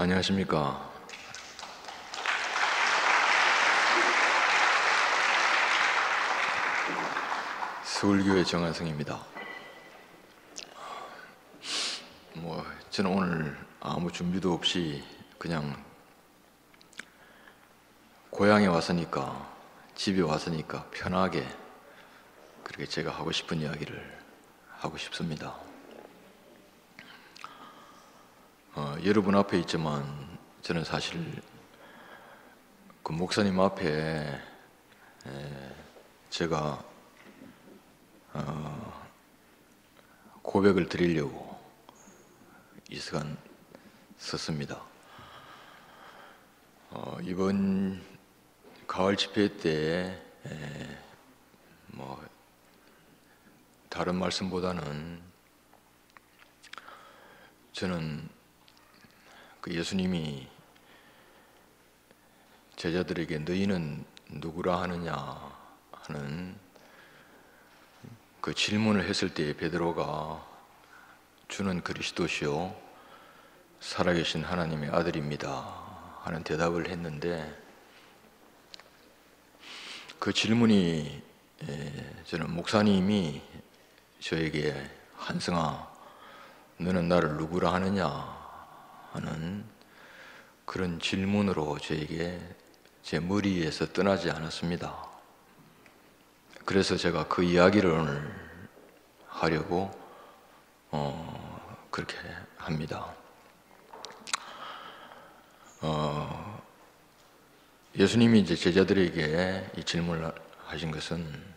안녕하십니까. 서울교회 정한성입니다. 저는 오늘 아무 준비도 없이 그냥 고향에 왔으니까, 집에 왔으니까 편하게 그렇게 제가 하고 싶은 이야기를 하고 싶습니다. 여러분 앞에 있지만 저는 사실 그 목사님 앞에 제가 고백을 드리려고 이 시간 섰습니다. 이번 가을 집회 때 다른 말씀보다는 저는 그 예수님이 제자들에게 너희는 누구라 하느냐 하는 그 질문을 했을 때 베드로가 주는 그리스도시요 살아계신 하나님의 아들입니다 하는 대답을 했는데, 그 질문이 저는 목사님이 저에게 한승아 너는 나를 누구라 하느냐 하는 그런 질문으로 저에게 제 머리에서 떠나지 않았습니다. 그래서 제가 그 이야기를 오늘 하려고 그렇게 합니다. 예수님이 이제 제자들에게 이 질문을 하신 것은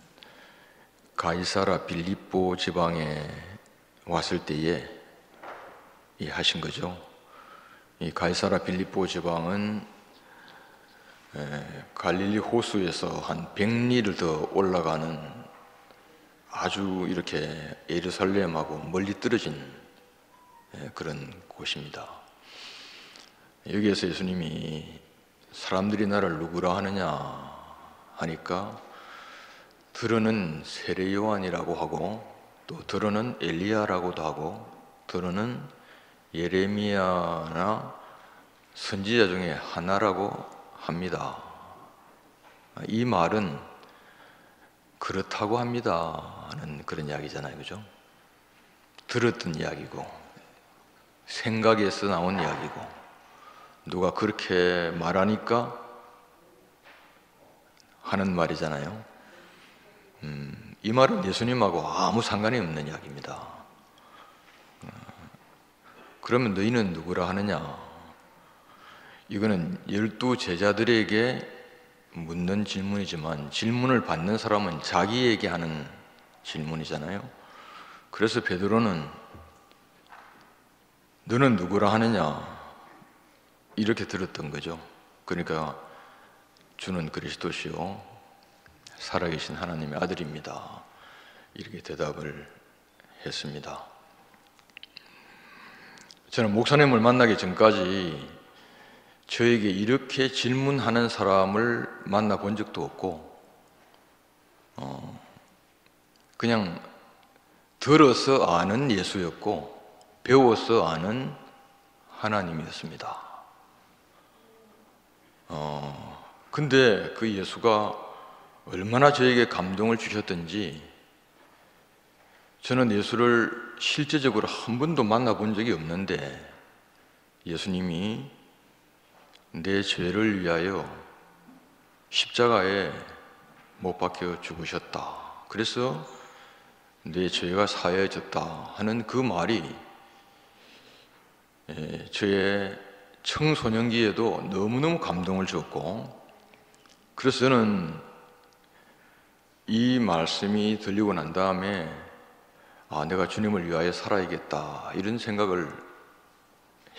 가이사라 빌립보 지방에 왔을 때에 하신 거죠. 이 가이사라 빌립보 지방은 갈릴리 호수에서 한 100리를 더 올라가는 아주 이렇게 예루살렘하고 멀리 떨어진 그런 곳입니다. 여기에서 예수님이 사람들이 나를 누구라 하느냐 하니까 들어는 세례 요한이라고 하고, 또 들어는 엘리야라고도 하고, 들어는 예레미야나 선지자 중에 하나라고 합니다. 이 말은 그렇다고 합니다 하는 그런 이야기잖아요, 그죠? 들었던 이야기고 생각에서 나온 이야기고, 누가 그렇게 말하니까 하는 말이잖아요. 이 말은 예수님하고 아무 상관이 없는 이야기입니다. 그러면 너희는 누구라 하느냐? 이거는 12 제자들에게 묻는 질문이지만 질문을 받는 사람은 자기에게 하는 질문이잖아요. 그래서 베드로는 너는 누구라 하느냐 이렇게 들었던 거죠. 그러니까 주는 그리스도시요 살아계신 하나님의 아들입니다 이렇게 대답을 했습니다. 저는 목사님을 만나기 전까지 저에게 이렇게 질문하는 사람을 만나본 적도 없고, 그냥 들어서 아는 예수였고 배워서 아는 하나님이었습니다. 근데 그 예수가 얼마나 저에게 감동을 주셨던지, 저는 예수를 실제적으로 한 번도 만나본 적이 없는데 예수님이 내 죄를 위하여 십자가에 못 박혀 죽으셨다, 그래서 내 죄가 사해졌다 하는 그 말이 저의 청소년기에도 너무너무 감동을 주었고, 그래서 저는 이 말씀이 들리고 난 다음에 내가 주님을 위하여 살아야겠다 이런 생각을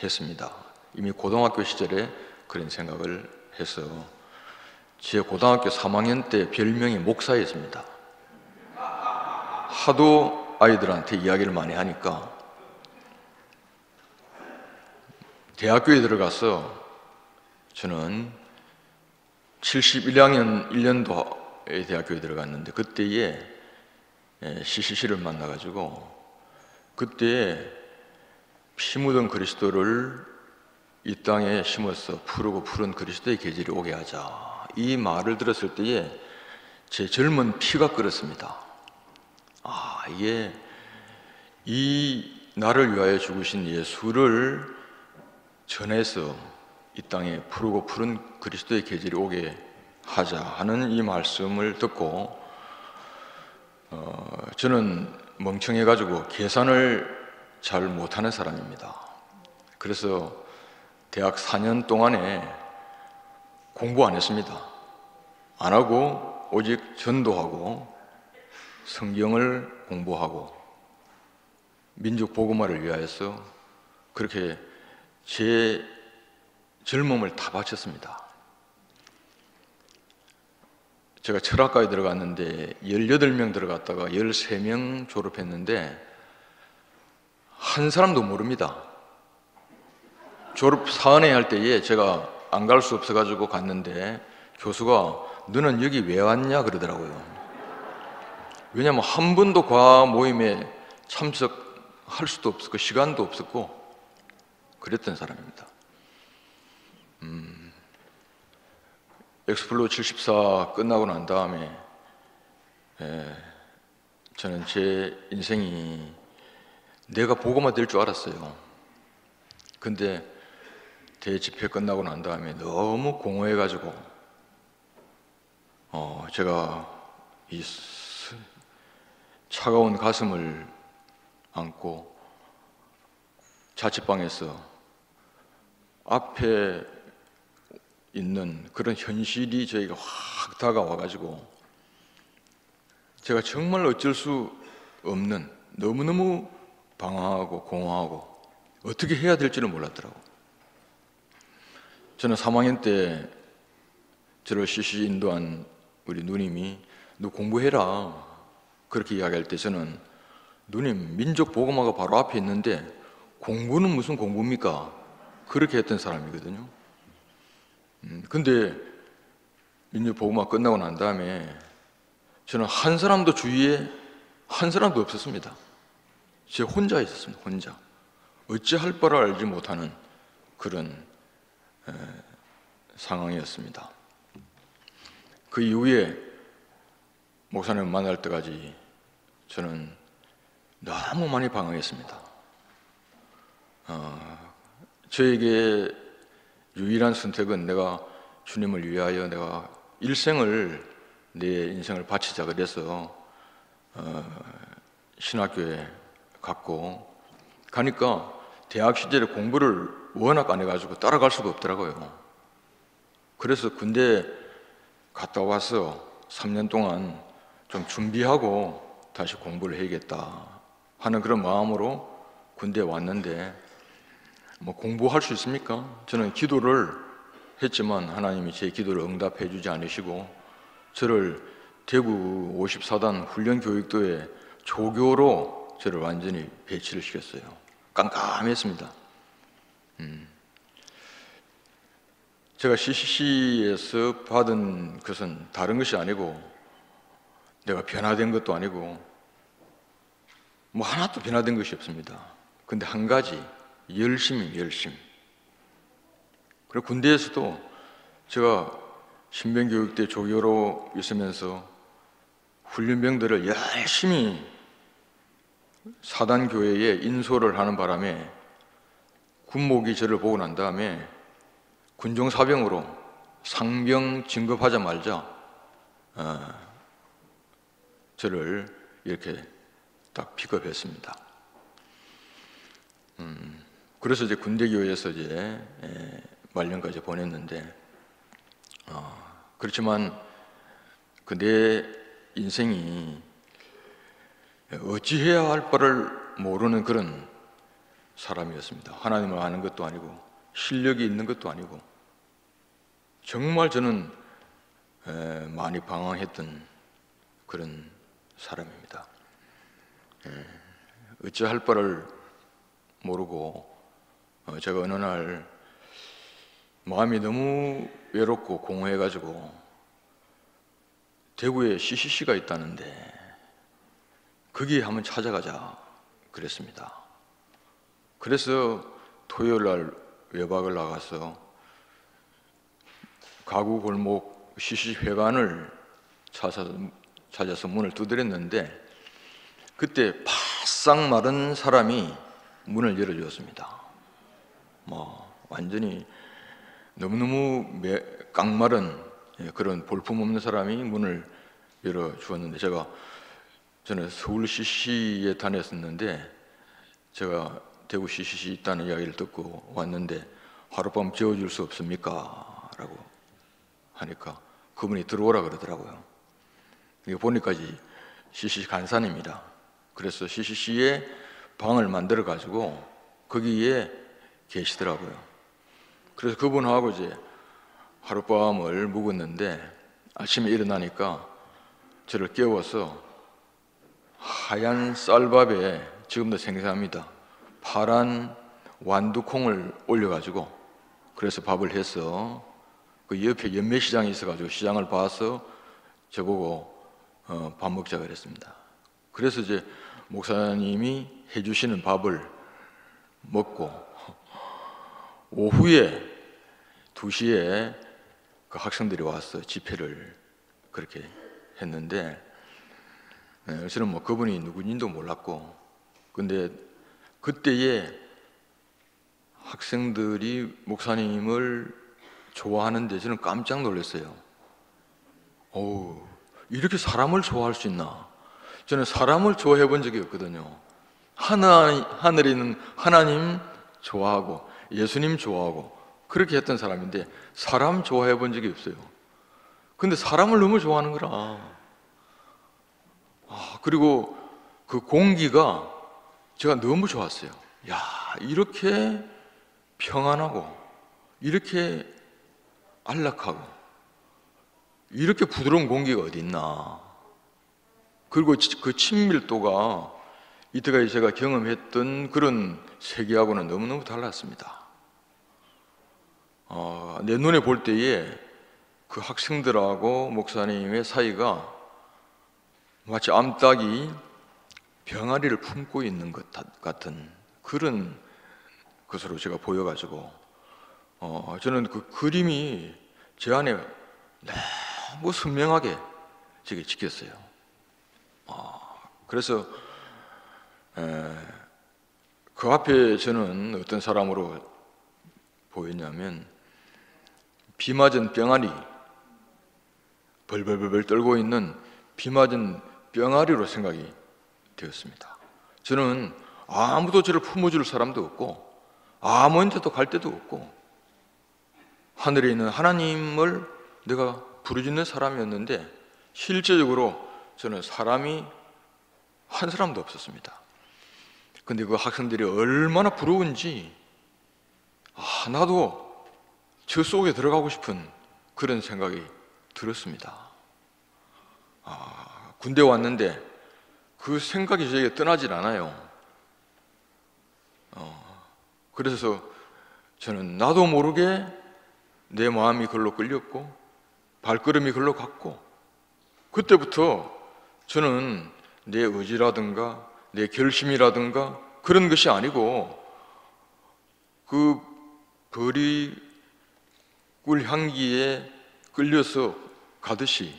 했습니다. 이미 고등학교 시절에 그런 생각을 해서 제 고등학교 3학년 때 별명이 목사였습니다. 하도 아이들한테 이야기를 많이 하니까 대학교에 들어가서 저는 71학년 1년도에 대학교에 들어갔는데, 그때에 CCC를 만나가지고 그때 피 묻은 그리스도를 이 땅에 심어서 푸르고 푸른 그리스도의 계절이 오게 하자. 이 말을 들었을 때에 제 젊은 피가 끓었습니다. 이게 이 나를 위하여 죽으신 예수를 전해서 이 땅에 푸르고 푸른 그리스도의 계절이 오게 하자 하는 이 말씀을 듣고 저는 멍청해가지고 계산을 잘 못하는 사람입니다. 그래서 대학 4년 동안에 공부 안 했습니다. 안 하고 오직 전도하고 성경을 공부하고 민족 복음화를 위하여서 그렇게 제 젊음을 다 바쳤습니다. 제가 철학과에 들어갔는데 18명 들어갔다가 13명 졸업했는데 한 사람도 모릅니다. 졸업 사은회 할 때에 제가 안 갈 수 없어가지고 갔는데 교수가 너는 여기 왜 왔냐 그러더라고요. 왜냐하면 한 번도 과학 모임에 참석할 수도 없었고 시간도 없었고 그랬던 사람입니다. 엑스플로 74 끝나고 난 다음에 저는 제 인생이 내가 복음화 될 줄 알았어요. 근데 대집회 끝나고 난 다음에 너무 공허해가지고 제가 이 차가운 가슴을 안고 자취방에서 앞에 있는 그런 현실이 저희가 확 다가와가지고 제가 정말 어쩔 수 없는 너무너무 방황하고 공허하고 어떻게 해야 될지를 몰랐더라고. 저는 3학년 때 저를 CC 인도한 우리 누님이 너 공부해라 그렇게 이야기할 때 저는 누님 민족 복음화가 바로 앞에 있는데 공부는 무슨 공부입니까? 그렇게 했던 사람이거든요. 근데 민족 복음화 끝나고 난 다음에 저는 한 사람도 주위에 한 사람도 없었습니다. 제 혼자 있었습니다. 혼자 어찌할 바를 알지 못하는 그런 상황이었습니다. 그 이후에 목사님 만날 때까지 저는 너무 많이 방황했습니다. 저에게 유일한 선택은 내가 주님을 위하여 내가 일생을 내 인생을 바치자 그래서 신학교에 갔고 가니까 대학 시절에 공부를 워낙 안 해가지고 따라갈 수가 없더라고요. 그래서 군대 갔다 와서 3년 동안 좀 준비하고 다시 공부를 해야겠다 하는 그런 마음으로 군대에 왔는데 뭐 공부할 수 있습니까? 저는 기도를 했지만 하나님이 제 기도를 응답해 주지 않으시고 저를 대구 54단 훈련교육도에 조교로 저를 완전히 배치를 시켰어요. 깜깜했습니다. 제가 CCC에서 받은 것은 다른 것이 아니고 내가 변화된 것도 아니고 뭐 하나도 변화된 것이 없습니다. 근데 한 가지 열심. 그리고 군대에서도 제가 신병교육대 조교로 있으면서 훈련병들을 열심히 사단교회에 인솔을 하는 바람에 군목이 저를 보고 난 다음에 군종사병으로 상병 진급하자마자 저를 이렇게 딱 픽업했습니다. 그래서 이제 군대교회에서 이제 말년까지 보냈는데 그렇지만 그 내 인생이 어찌해야 할 바를 모르는 그런 사람이었습니다. 하나님을 아는 것도 아니고 실력이 있는 것도 아니고 정말 저는 많이 방황했던 그런 사람입니다. 어찌할 바를 모르고 제가 어느 날 마음이 너무 외롭고 공허해가지고 대구에 CCC가 있다는데 거기 한번 찾아가자 그랬습니다. 그래서 토요일 날 외박을 나가서 가구 골목 시시회관을 찾아서 문을 두드렸는데 그때 바싹 마른 사람이 문을 열어주었습니다. 완전히 너무너무 깡마른 그런 볼품없는 사람이 문을 열어주었는데 저는 서울 CC에 다녔었는데 제가 대구 CC에 있다는 이야기를 듣고 왔는데 하룻밤 재워줄 수 없습니까? 라고 하니까 그분이 들어오라 그러더라고요. 이거 보니까 CCC 간사입니다. 그래서 CCC에 방을 만들어 가지고 거기에 계시더라고요. 그래서 그분하고 이제 하룻밤을 묵었는데 아침에 일어나니까 저를 깨워서 하얀 쌀밥에, 지금도 생생합니다, 파란 완두콩을 올려가지고 그래서 밥을 해서 그 옆에 연매시장이 있어가지고 시장을 봐서 저보고 밥 먹자 그랬습니다. 그래서 이제 목사님이 해주시는 밥을 먹고 오후에 2시에 그 학생들이 와서 집회를 그렇게 했는데 저는 그분이 누구인지도 몰랐고, 근데 그때에 학생들이 목사님을 좋아하는데 저는 깜짝 놀랐어요. 이렇게 사람을 좋아할 수 있나? 저는 사람을 좋아해 본 적이 없거든요. 하늘에 있는 하나님 좋아하고 예수님 좋아하고 그렇게 했던 사람인데 사람 좋아해 본 적이 없어요. 근데 사람을 너무 좋아하는 거라. 그리고 그 공기가 제가 너무 좋았어요. 야, 이렇게 평안하고 이렇게 안락하고 이렇게 부드러운 공기가 어디 있나. 그리고 그 친밀도가 이때까지 제가 경험했던 그런 세계하고는 너무너무 달랐습니다. 내 눈에 볼 때에 그 학생들하고 목사님의 사이가 마치 암탉이 병아리를 품고 있는 것 같은 그런 것으로 제가 보여가지고 저는 그 그림이 제 안에 너무 선명하게 제게 찍혔어요. 그래서 그 앞에 저는 어떤 사람으로 보였냐면 비 맞은 병아리, 벌벌벌 떨고 있는 비 맞은 병아리로 생각이 되었습니다. 저는 아무도 저를 품어줄 사람도 없고 아무한테도 갈 데도 없고 하늘에 있는 하나님을 내가 부르짖는 사람이었는데 실제적으로 저는 사람이 한 사람도 없었습니다. 근데 그 학생들이 얼마나 부러운지 나도 저 속에 들어가고 싶은 그런 생각이 들었습니다. 군대 왔는데 그 생각이 저에게 떠나질 않아요. 그래서 저는 나도 모르게 내 마음이 그걸로 끌렸고 발걸음이 그걸로 갔고 그때부터 저는 내 의지라든가 내 결심이라든가 그런 것이 아니고 그 버리꿀 향기에 끌려서 가듯이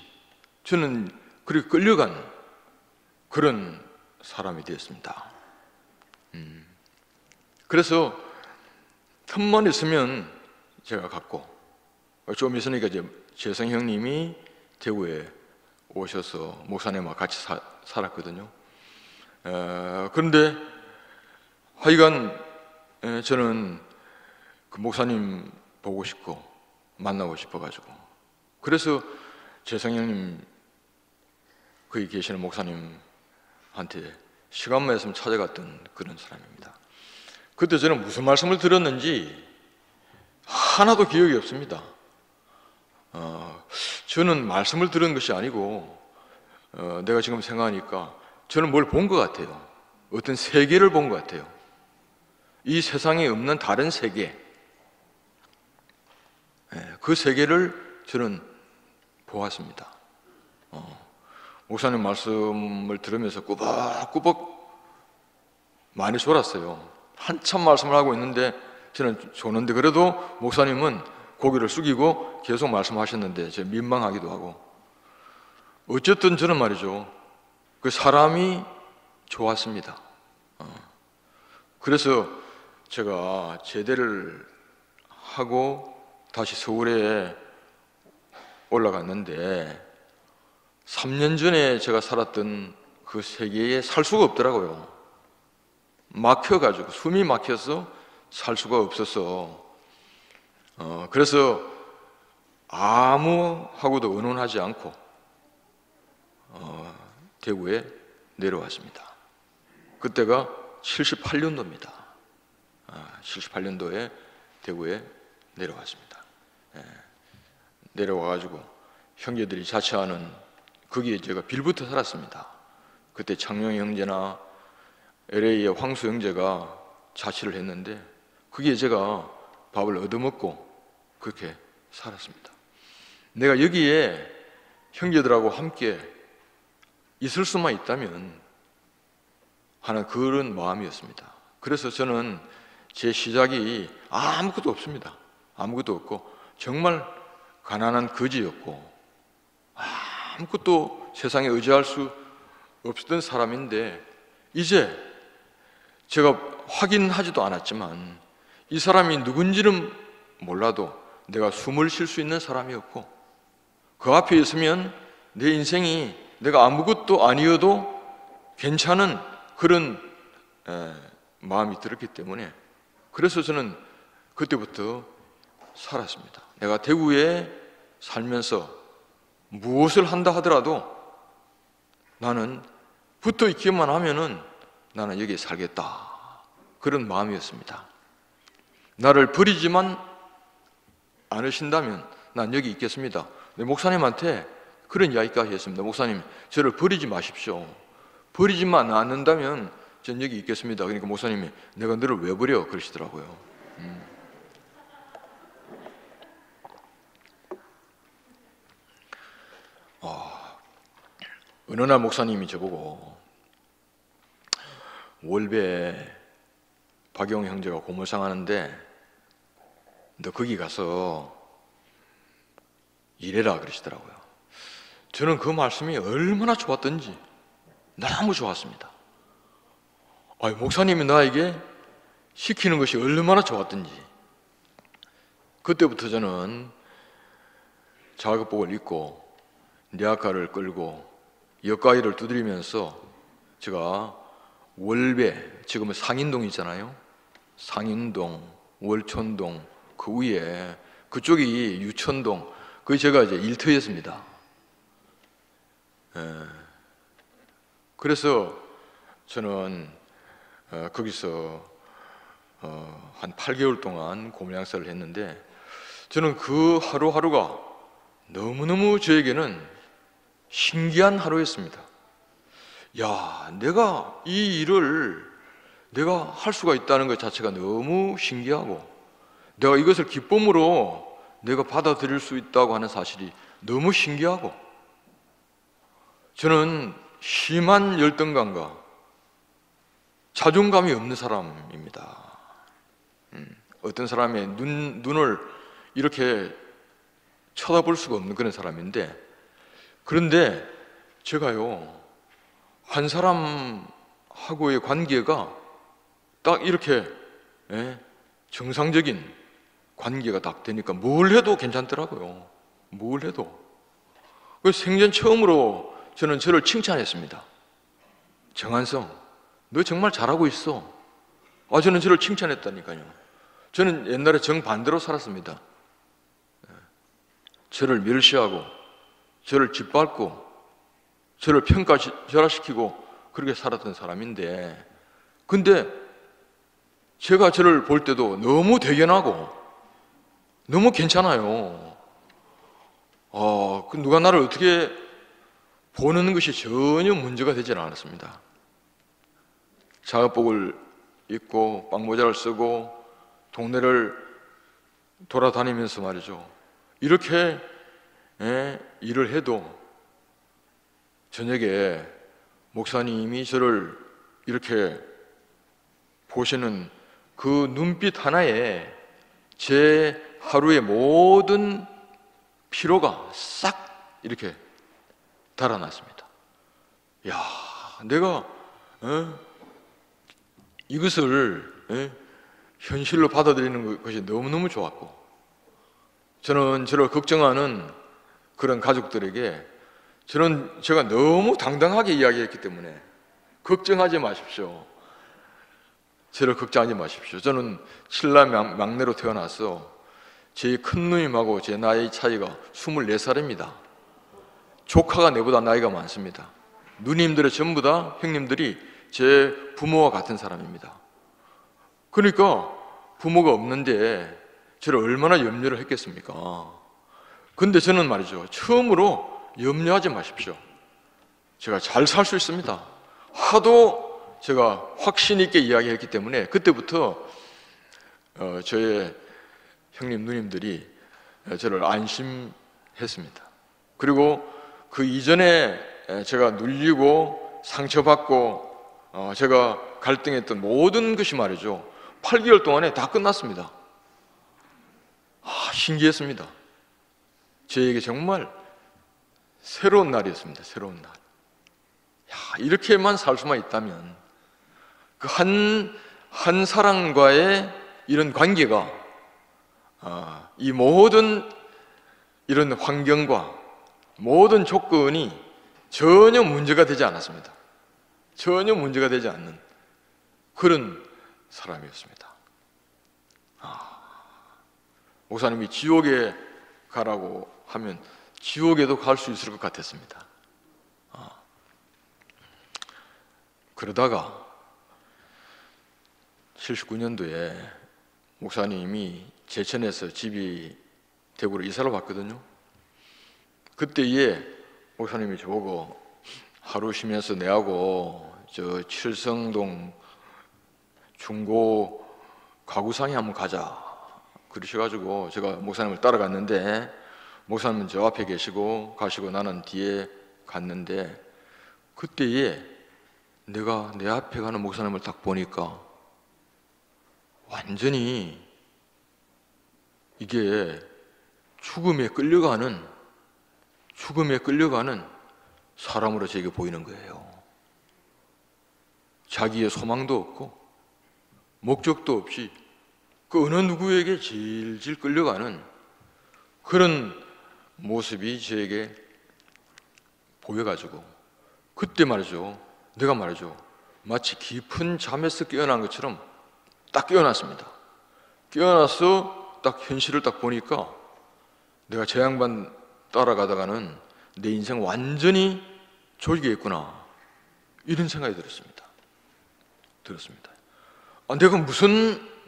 저는 그렇게 끌려간 그런 사람이 되었습니다. 그래서 틈만 있으면 제가 갔고 좀 있으니까 이제 재성 형님이 대구에 오셔서 목사님과 같이 살았거든요. 그런데 하여간 저는 그 목사님 보고 싶고 만나고 싶어가지고 그래서 재성 형님 거기 계시는 목사님한테 시간만 있으면 찾아갔던 그런 사람입니다. 그때 저는 무슨 말씀을 들었는지 하나도 기억이 없습니다. 저는 말씀을 들은 것이 아니고 내가 지금 생각하니까 저는 뭘 본 것 같아요. 어떤 세계를 본 것 같아요. 이 세상에 없는 다른 세계, 그 세계를 저는 보았습니다. 목사님 말씀을 들으면서 꾸벅꾸벅 많이 졸았어요. 한참 말씀을 하고 있는데 저는 좋은데 그래도 목사님은 고개를 숙이고 계속 말씀하셨는데 제가 민망하기도 하고, 어쨌든 저는 말이죠, 그 사람이 좋았습니다. 그래서 제가 제대를 하고 다시 서울에 올라갔는데 3년 전에 제가 살았던 그 세계에 살 수가 없더라고요. 막혀가지고, 숨이 막혀서 살 수가 없어서, 그래서 아무하고도 의논하지 않고 대구에 내려왔습니다. 그때가 78년도입니다. 78년도에 대구에 내려왔습니다. 내려와가지고 형제들이 자취하는 거기에 제가 빌부터 살았습니다. 그때 창룡 형제나 LA의 황수 형제가 자취를 했는데 거기에 제가 밥을 얻어먹고 그렇게 살았습니다. 내가 여기에 형제들하고 함께 있을 수만 있다면 하는 그런 마음이었습니다. 그래서 저는 제 시작이 아무것도 없습니다. 아무것도 없고 정말 가난한 거지였고 아무것도 세상에 의지할 수 없었던 사람인데, 이제 제가 확인하지도 않았지만 이 사람이 누군지는 몰라도 내가 숨을 쉴 수 있는 사람이었고, 그 앞에 있으면 내 인생이 내가 아무것도 아니어도 괜찮은 그런 마음이 들었기 때문에, 그래서 저는 그때부터 살았습니다. 내가 대구에 살면서 무엇을 한다 하더라도 나는 붙어 있기만 하면은 나는 여기에 살겠다, 그런 마음이었습니다. 나를 버리지만 않으신다면 난 여기 있겠습니다. 목사님한테 그런 이야기까지 했습니다. 목사님, 저를 버리지 마십시오. 버리지만 않는다면 전 여기 있겠습니다. 그러니까 목사님이 내가 너를 왜 버려? 그러시더라고요. 어느 날 목사님이 저보고 월배에 박영 형제가 고물상 하는데 너 거기 가서 일해라 그러시더라고요. 저는 그 말씀이 얼마나 좋았던지 너무 좋았습니다. 목사님이 나에게 시키는 것이 얼마나 좋았던지. 그때부터 저는 작업복을 입고 리아카를 끌고 역가위를 두드리면서 제가 월배, 지금은 상인동 있잖아요. 상인동, 월촌동, 그 위에 그쪽이 유천동, 그게 제가 이제 일터였습니다. 그래서 저는 거기서 한 8개월 동안 고물양사를 했는데, 저는 그 하루하루가 너무너무 저에게는 신기한 하루였습니다. 야, 내가 이 일을 내가 할 수가 있다는 것 자체가 너무 신기하고, 내가 이것을 기쁨으로 내가 받아들일 수 있다고 하는 사실이 너무 신기하고, 저는 심한 열등감과 자존감이 없는 사람입니다. 어떤 사람의 눈을 이렇게 쳐다볼 수가 없는 그런 사람인데, 그런데 제가요, 한 사람하고의 관계가 딱 이렇게 정상적인 관계가 딱 되니까 뭘 해도 괜찮더라고요. 뭘 해도. 그래서 생전 처음으로 저는 저를 칭찬했습니다. 정한성, 너 정말 잘하고 있어. 저는 저를 칭찬했다니까요. 저는 옛날에 정반대로 살았습니다. 저를 멸시하고 저를 짓밟고 저를 평가절하시키고 그렇게 살았던 사람인데, 근데 제가 저를 볼 때도 너무 대견하고 너무 괜찮아요. 누가 나를 어떻게 보는 것이 전혀 문제가 되지는 않았습니다. 작업복을 입고 빵모자를 쓰고 동네를 돌아다니면서 말이죠, 이렇게 일을 해도 저녁에 목사님이 저를 이렇게 보시는 그 눈빛 하나에 제 하루의 모든 피로가 싹 이렇게 달아났습니다. 야, 내가 이것을 현실로 받아들이는 것이 너무너무 좋았고, 저는 저를 걱정하는 그런 가족들에게 제가 너무 당당하게 이야기했기 때문에 걱정하지 마십시오. 저를 걱정하지 마십시오. 저는 칠남 막내로 태어나서 제 큰 누님하고 제 나이 차이가 24살입니다. 조카가 내보다 나이가 많습니다. 누님들의 전부 다 형님들이 제 부모와 같은 사람입니다. 그러니까 부모가 없는데 저를 얼마나 염려를 했겠습니까? 근데 저는 말이죠, 처음으로 염려하지 마십시오. 제가 잘 살 수 있습니다. 하도 제가 확신 있게 이야기했기 때문에 그때부터 저의 형님 누님들이 저를 안심했습니다. 그리고 그 이전에 제가 눌리고 상처받고 제가 갈등했던 모든 것이 말이죠, 8개월 동안에 다 끝났습니다. 신기했습니다. 저에게 정말 새로운 날이었습니다. 새로운 날. 이렇게만 살 수만 있다면 그 한 사람과의 이런 관계가 이 모든 이런 환경과 모든 조건이 전혀 문제가 되지 않았습니다. 전혀 문제가 되지 않는 그런 사람이었습니다. 목사님이 지옥에 가라고 하면 지옥에도 갈 수 있을 것 같았습니다. 그러다가 79년도에 목사님이 제천에서 집이 대구로 이사를 왔거든요. 그때에 목사님이 저보고 하루 쉬면서 내하고 저 칠성동 중고 가구상에 한번 가자 그러셔가지고 제가 목사님을 따라갔는데, 목사님은 저 앞에 계시고 가시고 나는 뒤에 갔는데, 그때에 내가 내 앞에 가는 목사님을 딱 보니까 완전히 이게 죽음에 끌려가는 사람으로 제게 보이는 거예요. 자기의 소망도 없고 목적도 없이 그 어느 누구에게 질질 끌려가는 그런 모습이 저에게 보여가지고, 그때 말이죠, 내가 말이죠, 마치 깊은 잠에서 깨어난 것처럼 딱 깨어났습니다. 깨어나서 딱 현실을 딱 보니까 내가 저 양반 따라가다가는 내 인생 완전히 조지겠구나, 이런 생각이 들었습니다. 내가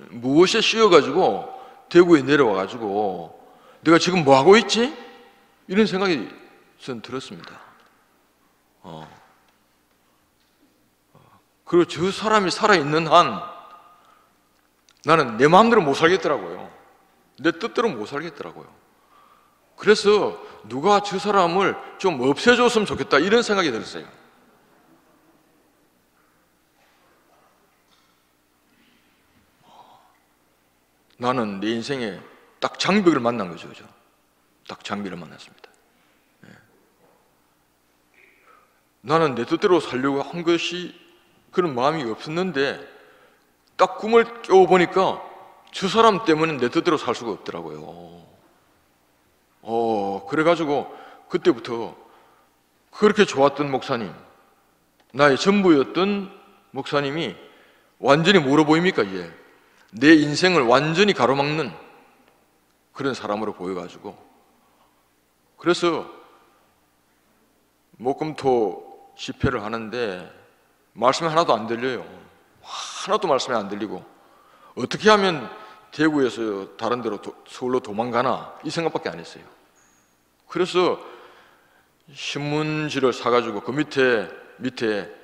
무엇에 씌여가지고 대구에 내려와가지고 내가 지금 뭐 하고 있지? 이런 생각이 전 들었습니다. 그리고 저 사람이 살아있는 한 나는 내 마음대로 못 살겠더라고요. 내 뜻대로 못 살겠더라고요. 그래서 누가 저 사람을 좀 없애줬으면 좋겠다, 이런 생각이 들었어요. 나는 내 인생에 딱 장벽을 만난 거죠. 딱 장벽을 만났습니다. 나는 내 뜻대로 살려고 한 것이 그런 마음이 없었는데 딱 꿈을 깨워보니까 저 사람 때문에 내 뜻대로 살 수가 없더라고요. 그래가지고 그때부터 그렇게 좋았던 목사님, 나의 전부였던 목사님이 완전히 뭐로 보입니까? 이게 내 인생을 완전히 가로막는 그런 사람으로 보여가지고, 그래서 목금토 집회를 하는데 말씀이 하나도 안 들려요. 하나도 말씀이 안 들리고, 어떻게 하면 대구에서 다른 데로 서울로 도망가나 이 생각밖에 안 했어요. 그래서 신문지를 사가지고 그 밑에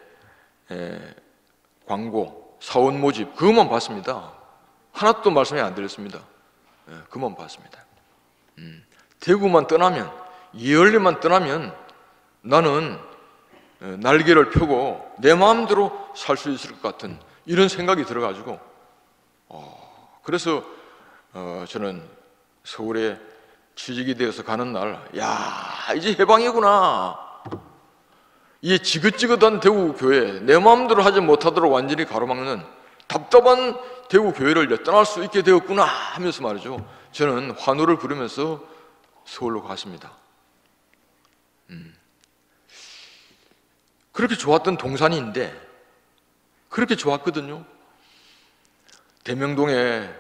광고, 사원 모집 그것만 봤습니다. 하나도 말씀이 안 들렸습니다. 그것만 봤습니다. 대구만 떠나면, 이얼리만 떠나면 나는 날개를 펴고 내 마음대로 살 수 있을 것 같은 이런 생각이 들어가지고 그래서 저는 서울에 취직이 되어서 가는 날, 야, 이제 해방이구나. 이 지긋지긋한 대구 교회, 내 마음대로 하지 못하도록 완전히 가로막는 답답한 대구 교회를 떠날 수 있게 되었구나 하면서 말이죠, 저는 환호를 부르면서 서울로 갔습니다. 그렇게 좋았던 동산인데, 그렇게 좋았거든요. 대명동에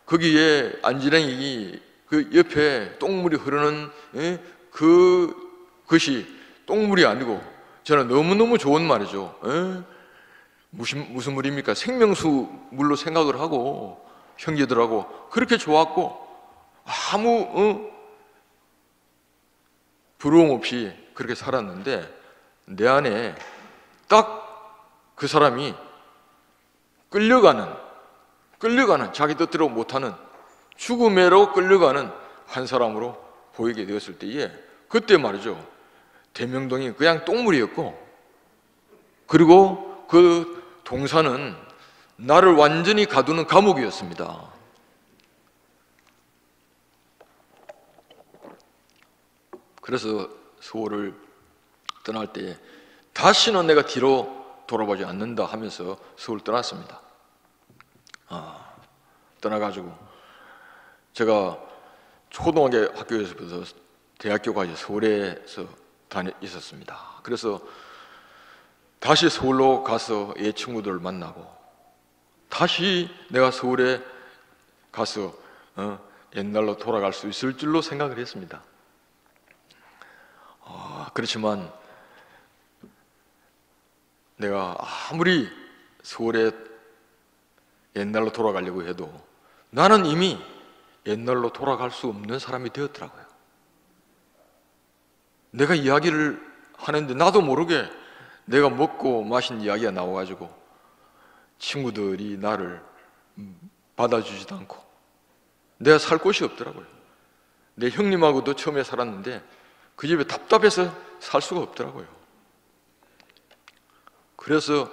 거기에 안진행이 그 옆에 똥물이 흐르는 그것이 똥물이 아니고 저는 너무너무 좋은 말이죠. 무슨 물입니까? 생명수 물로 생각을 하고 형제들하고 그렇게 좋았고 아무 부러움 없이 그렇게 살았는데, 내 안에 딱 그 사람이 끌려가는 자기 뜻대로 못하는 죽음에로 끌려가는 한 사람으로 보이게 되었을 때에, 그때 말이죠, 대명동이 그냥 똥물이었고, 그리고 그 동산은 나를 완전히 가두는 감옥이었습니다. 그래서 서울을 떠날 때 다시는 내가 뒤로 돌아보지 않는다 하면서 서울 떠났습니다. 떠나가지고 제가 초등학교에서부터 대학교까지 서울에서 있었습니다. 그래서 다시 서울로 가서 옛 친구들을 만나고 다시 내가 서울에 가서 옛날로 돌아갈 수 있을 줄로 생각을 했습니다. 그렇지만 내가 아무리 서울에 옛날로 돌아가려고 해도 나는 이미 옛날로 돌아갈 수 없는 사람이 되었더라고요. 내가 이야기를 하는데 나도 모르게 내가 먹고 마신 이야기가 나와가지고 친구들이 나를 받아주지도 않고 내가 살 곳이 없더라고요. 내 형님하고도 처음에 살았는데 그 집에 답답해서 살 수가 없더라고요. 그래서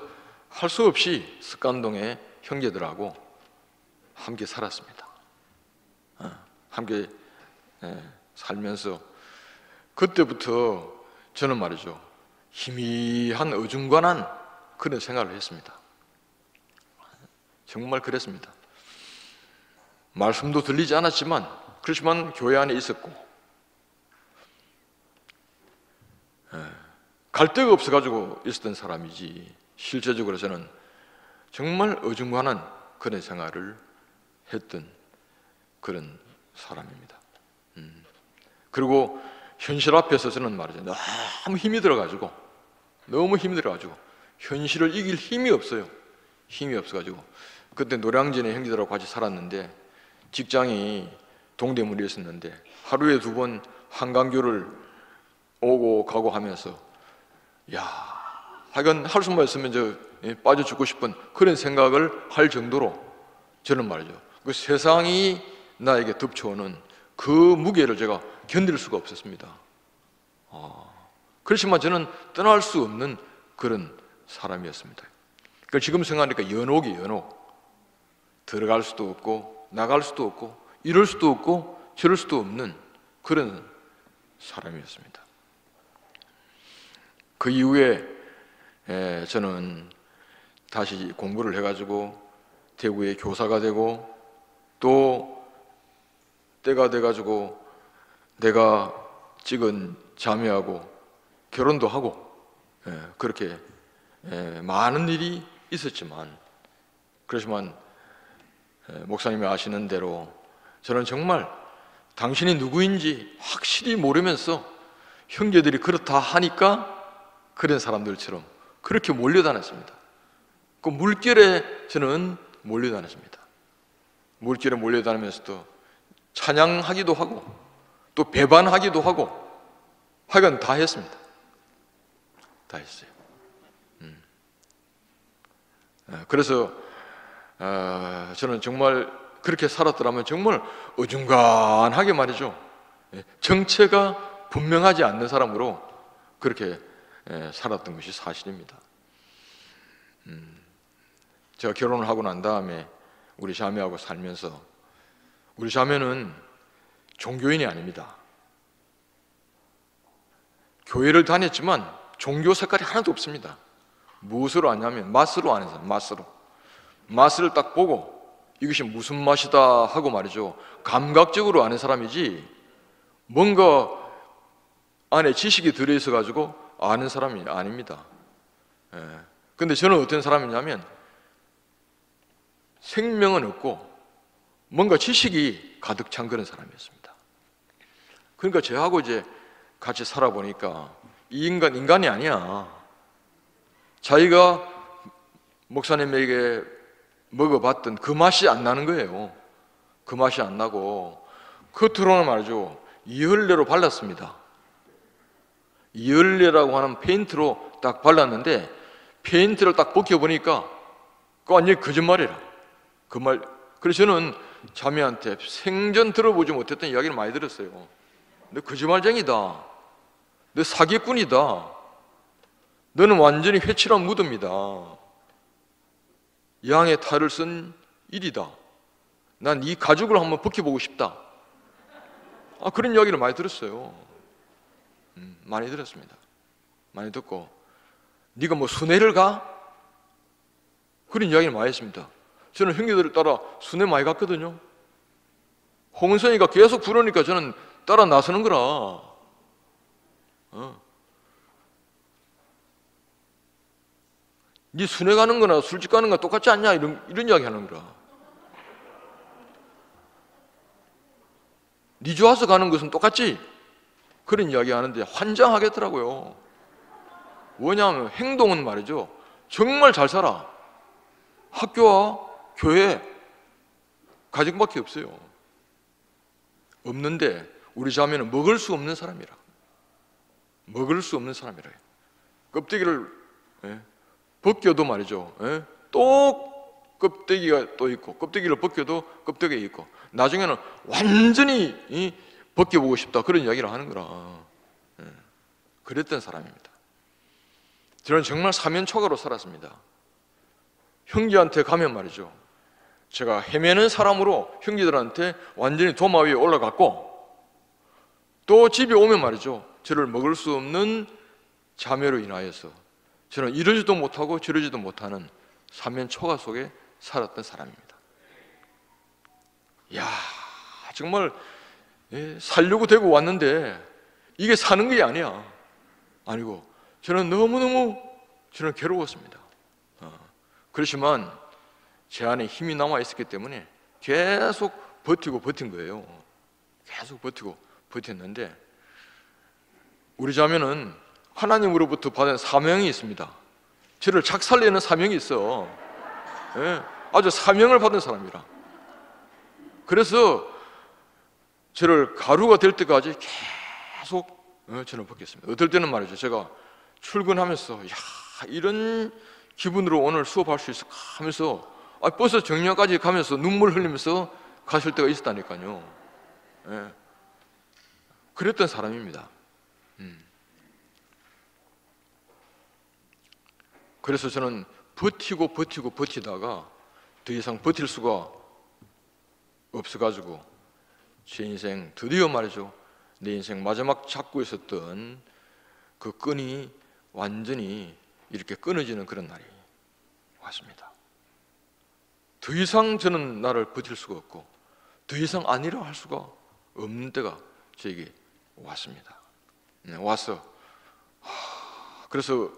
할 수 없이 습관동에 형제들하고 함께 살았습니다. 함께 살면서 그때부터 저는 말이죠, 희미한 어중간한 그런 생활을 했습니다. 정말 그랬습니다. 말씀도 들리지 않았지만 그렇지만 교회 안에 있었고 갈 데가 없어가지고 있었던 사람이지, 실제적으로 저는 정말 어중간한 그런 생활을 했던 그런 사람입니다. 그리고 현실 앞에서 저는 말이죠, 너무 힘이 들어가지고 현실을 이길 힘이 없어요. 힘이 없어가지고 그때 노량진에 형제들하고 같이 살았는데 직장이 동대문이었었는데 하루에 2번 한강교를 오고 가고 하면서 하여간 할 수만 있으면 빠져 죽고 싶은 그런 생각을 할 정도로 저는 말이죠, 그 세상이 나에게 덮쳐오는 그 무게를 제가 견딜 수가 없었습니다. 그렇지만 저는 떠날 수 없는 그런 사람이었습니다. 그러니까 지금 생각하니까 연옥. 들어갈 수도 없고 나갈 수도 없고 이럴 수도 없고 저럴 수도 없는 그런 사람이었습니다. 그 이후에 저는 다시 공부를 해가지고 대구의 교사가 되고 또 때가 돼가지고 내가 찍은 자매하고 결혼도 하고 그렇게 많은 일이 있었지만, 그렇지만 목사님이 아시는 대로 저는 정말 당신이 누구인지 확실히 모르면서 형제들이 그렇다 하니까 그런 사람들처럼 그렇게 몰려다녔습니다. 그 물결에 저는 몰려다녔습니다. 물결에 몰려다니면서도 찬양하기도 하고 또 배반하기도 하고 하여간 다 했습니다. 다 했어요. 그래서 저는 정말 그렇게 살았더라면 정말 어중간하게 말이죠, 정체가 분명하지 않는 사람으로 그렇게 살았던 것이 사실입니다. 제가 결혼을 하고 난 다음에 우리 자매하고 살면서, 우리 자매는 종교인이 아닙니다. 교회를 다녔지만 종교 색깔이 하나도 없습니다. 무엇으로 아냐면 맛으로 아는 사람, 맛을 딱 보고 이것이 무슨 맛이다 하고 말이죠, 감각적으로 아는 사람이지 뭔가 안에 지식이 들어있어 가지고 아는 사람이 아닙니다. 근데 저는 어떤 사람이냐면 생명은 없고 뭔가 지식이 가득 찬 그런 사람이었습니다. 그러니까 저하고 이제 같이 살아보니까 이 인간이 아니야. 자기가 목사님에게 먹어봤던 그 맛이 안 나는 거예요. 그 맛이 안 나고 겉으로는 말이죠, 이열레로 발랐습니다. 이열레라고 하는 페인트로 딱 발랐는데 페인트를 딱 벗겨보니까 그거 완전히 거짓말이라. 그 말. 그래서 저는 자매한테 생전 들어보지 못했던 이야기를 많이 들었어요. 너 거짓말쟁이다. 너 사기꾼이다. 너는 완전히 회칠한 무덤이다. 양의 탈을 쓴 일이다. 난 이 가죽을 한번 벗겨보고 싶다. 그런 이야기를 많이 들었어요. 많이 들었습니다. 많이 듣고 네가 뭐 순회를 가? 그런 이야기를 많이 했습니다. 저는 형제들을 따라 순회 많이 갔거든요. 홍은선이가 계속 부르니까 저는 따라 나서는 거라. 네 순회 가는 거나 술집 가는 거나 똑같지 않냐, 이런 이야기 하는 거라. 네 좋아서 가는 것은 똑같지? 그런 이야기 하는데 환장하겠더라고요. 뭐냐면 행동은 말이죠, 정말 잘 살아. 학교와 교회 가정밖에 없어요. 없는데 우리 자매는 먹을 수 없는 사람이라. 먹을 수 없는 사람이라. 껍데기를 벗겨도 말이죠, 또 껍데기가 또 있고, 껍데기를 벗겨도 껍데기가 있고, 나중에는 완전히 벗겨보고 싶다, 그런 이야기를 하는 거라. 그랬던 사람입니다. 저는 정말 사면초가로 살았습니다. 형제한테 가면 말이죠, 제가 헤매는 사람으로 형제들한테 완전히 도마 위에 올라갔고, 또 집에 오면 말이죠, 저를 먹을 수 없는 자매로 인하여서 저는 이러지도 못하고 저러지도 못하는 사면초가 속에 살았던 사람입니다. 이야, 정말 살려고 되고 왔는데 이게 사는 게 아니고 저는 너무너무 저는 괴로웠습니다. 그렇지만 제 안에 힘이 남아 있었기 때문에 계속 버틴 거예요. 계속 버텼는데, 우리 자매는 하나님으로부터 받은 사명이 있습니다. 저를 착살내는 사명이 있어. 아주 사명을 받은 사람이라. 그래서 저를 가루가 될 때까지 계속 저는 벗겼습니다. 어떨 때는 말이죠, 제가 출근하면서 이런 기분으로 오늘 수업할 수 있을까 하면서 버스 정류장까지 가면서 눈물 흘리면서 갔을 때가 있었다니까요. 그랬던 사람입니다. 그래서 저는 버티다가 더 이상 버틸 수가 없어가지고 제 인생 드디어 말이죠, 내 인생 마지막 잡고 있었던 그 끈이 완전히 이렇게 끊어지는 그런 날이 왔습니다. 더 이상 저는 나를 버틸 수가 없고 더 이상 아니라 할 수가 없는 때가 저에게 왔습니다. 와서 그래서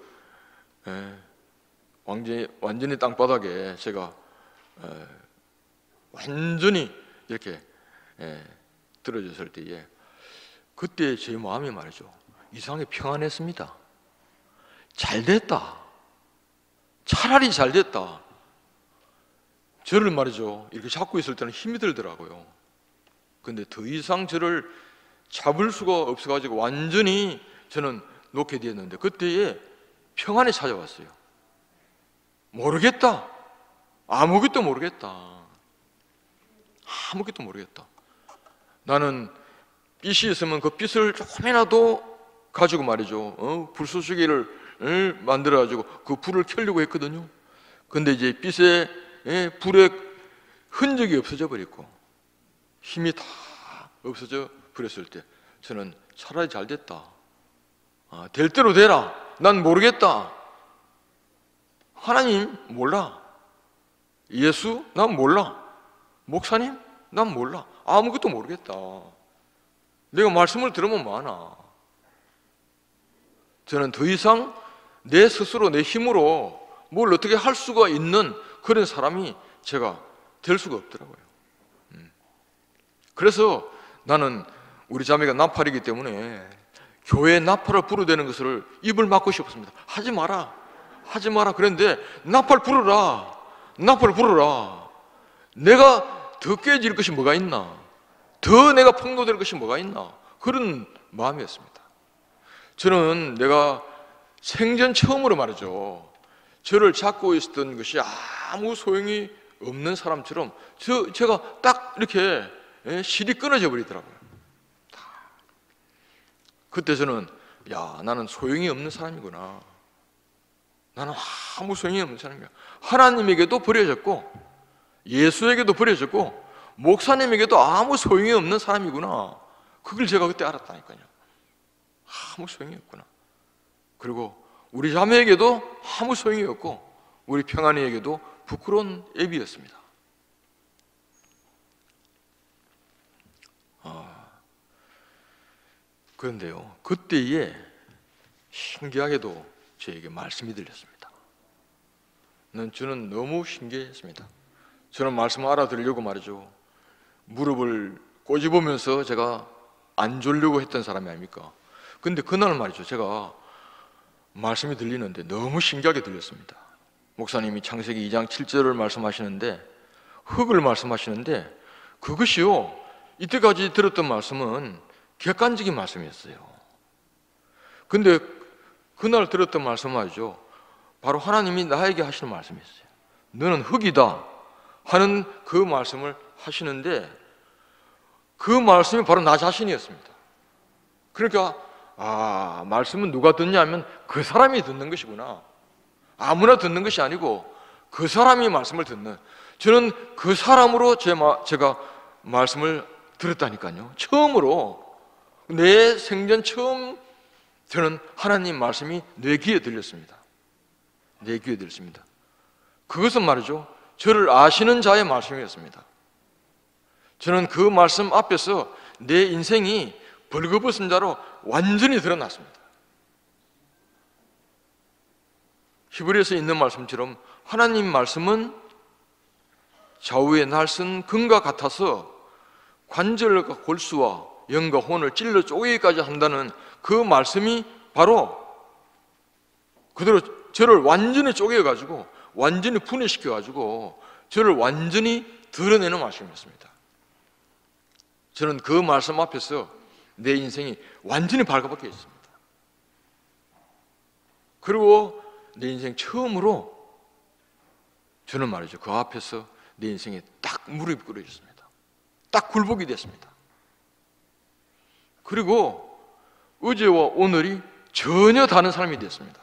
완전히 땅바닥에 제가 완전히 이렇게 떨어졌을 때에 그때 제 마음이 말이죠, 이상하게 평안했습니다. 잘 됐다. 차라리 잘 됐다. 저를 말이죠, 이렇게 잡고 있을 때는 힘이 들더라고요. 근데 더 이상 저를 잡을 수가 없어가지고 완전히 저는 놓게 되었는데 그때에 평안이 찾아왔어요. 모르겠다. 아무것도 모르겠다. 나는 빛이 있으면 그 빛을 조금이라도 가지고 말이죠, 불쏘시개를 만들어가지고 그 불을 켜려고 했거든요. 근데 이제 빛에 불에 흔적이 없어져 버렸고 힘이 다 없어져 버렸을 때 저는 차라리 잘 됐다. 될 대로 되라. 난 모르겠다. 하나님 몰라. 예수 난 몰라. 목사님 난 몰라. 아무것도 모르겠다. 내가 말씀을 들으면 많아. 저는 더 이상 내 스스로 내 힘으로 뭘 어떻게 할 수가 있는 그런 사람이 제가 될 수가 없더라고요. 그래서 나는 우리 자매가 나팔이기 때문에 교회 나팔을 부르되는 것을 입을 막고 싶었습니다. 하지 마라. 하지 마라. 그런데 나팔 부르라. 나팔 부르라. 내가 더 깨질 것이 뭐가 있나? 더 내가 폭로될 것이 뭐가 있나? 그런 마음이었습니다. 저는 내가 생전 처음으로 말이죠. 저를 잡고 있었던 것이 아무 소용이 없는 사람처럼 제가 딱 이렇게 실이 끊어져 버리더라고요. 그때 저는 나는 소용이 없는 사람이구나. 나는 아무 소용이 없는 사람이야. 하나님에게도 버려졌고 예수에게도 버려졌고 목사님에게도 아무 소용이 없는 사람이구나. 그걸 제가 그때 알았다니까요. 아무 소용이 없구나. 그리고 우리 자매에게도 아무 소용이 없고 우리 평안이에게도 부끄러운 애비였습니다. 그런데요, 그때에 신기하게도 저에게 말씀이 들렸습니다. 저는 너무 신기했습니다. 저는 말씀을 알아들으려고 말이죠, 무릎을 꼬집으면서 제가 안 졸려고 했던 사람이 아닙니까? 근데 그날 말이죠, 제가 말씀이 들리는데 너무 신기하게 들렸습니다. 목사님이 창세기 2장 7절을 말씀하시는데, 흙을 말씀하시는데, 그것이요, 이때까지 들었던 말씀은 객관적인 말씀이었어요. 근데 그날 들었던 말씀 말이죠, 바로 하나님이 나에게 하시는 말씀이었어요. 너는 흙이다 하는 그 말씀을 하시는데, 그 말씀이 바로 나 자신이었습니다. 그러니까 말씀은 누가 듣냐면 그 사람이 듣는 것이구나. 아무나 듣는 것이 아니고 그 사람이 말씀을 듣는, 저는 그 사람으로 제가 말씀을 들었다니까요. 처음으로, 내 생전 처음 저는 하나님 말씀이 내 귀에 들렸습니다. 내 귀에 들렸습니다. 그것은 말이죠, 저를 아시는 자의 말씀이었습니다. 저는 그 말씀 앞에서 내 인생이 벌거벗은 자로 완전히 드러났습니다. 히브리서에 있는 말씀처럼 하나님 말씀은 좌우의 날선 금과 같아서 관절과 골수와 영과 혼을 찔러 쪼개기까지 한다는 그 말씀이 바로 그대로 저를 완전히 쪼개가지고 완전히 분해시켜가지고 저를 완전히 드러내는 말씀이었습니다. 저는 그 말씀 앞에서 내 인생이 완전히 발가벗겨 있습니다. 그리고 내 인생 처음으로 저는 말이죠, 그 앞에서 내 인생에 딱 무릎이 꿇어졌습니다. 딱 굴복이 됐습니다. 그리고 어제와 오늘이 전혀 다른 삶이 됐습니다.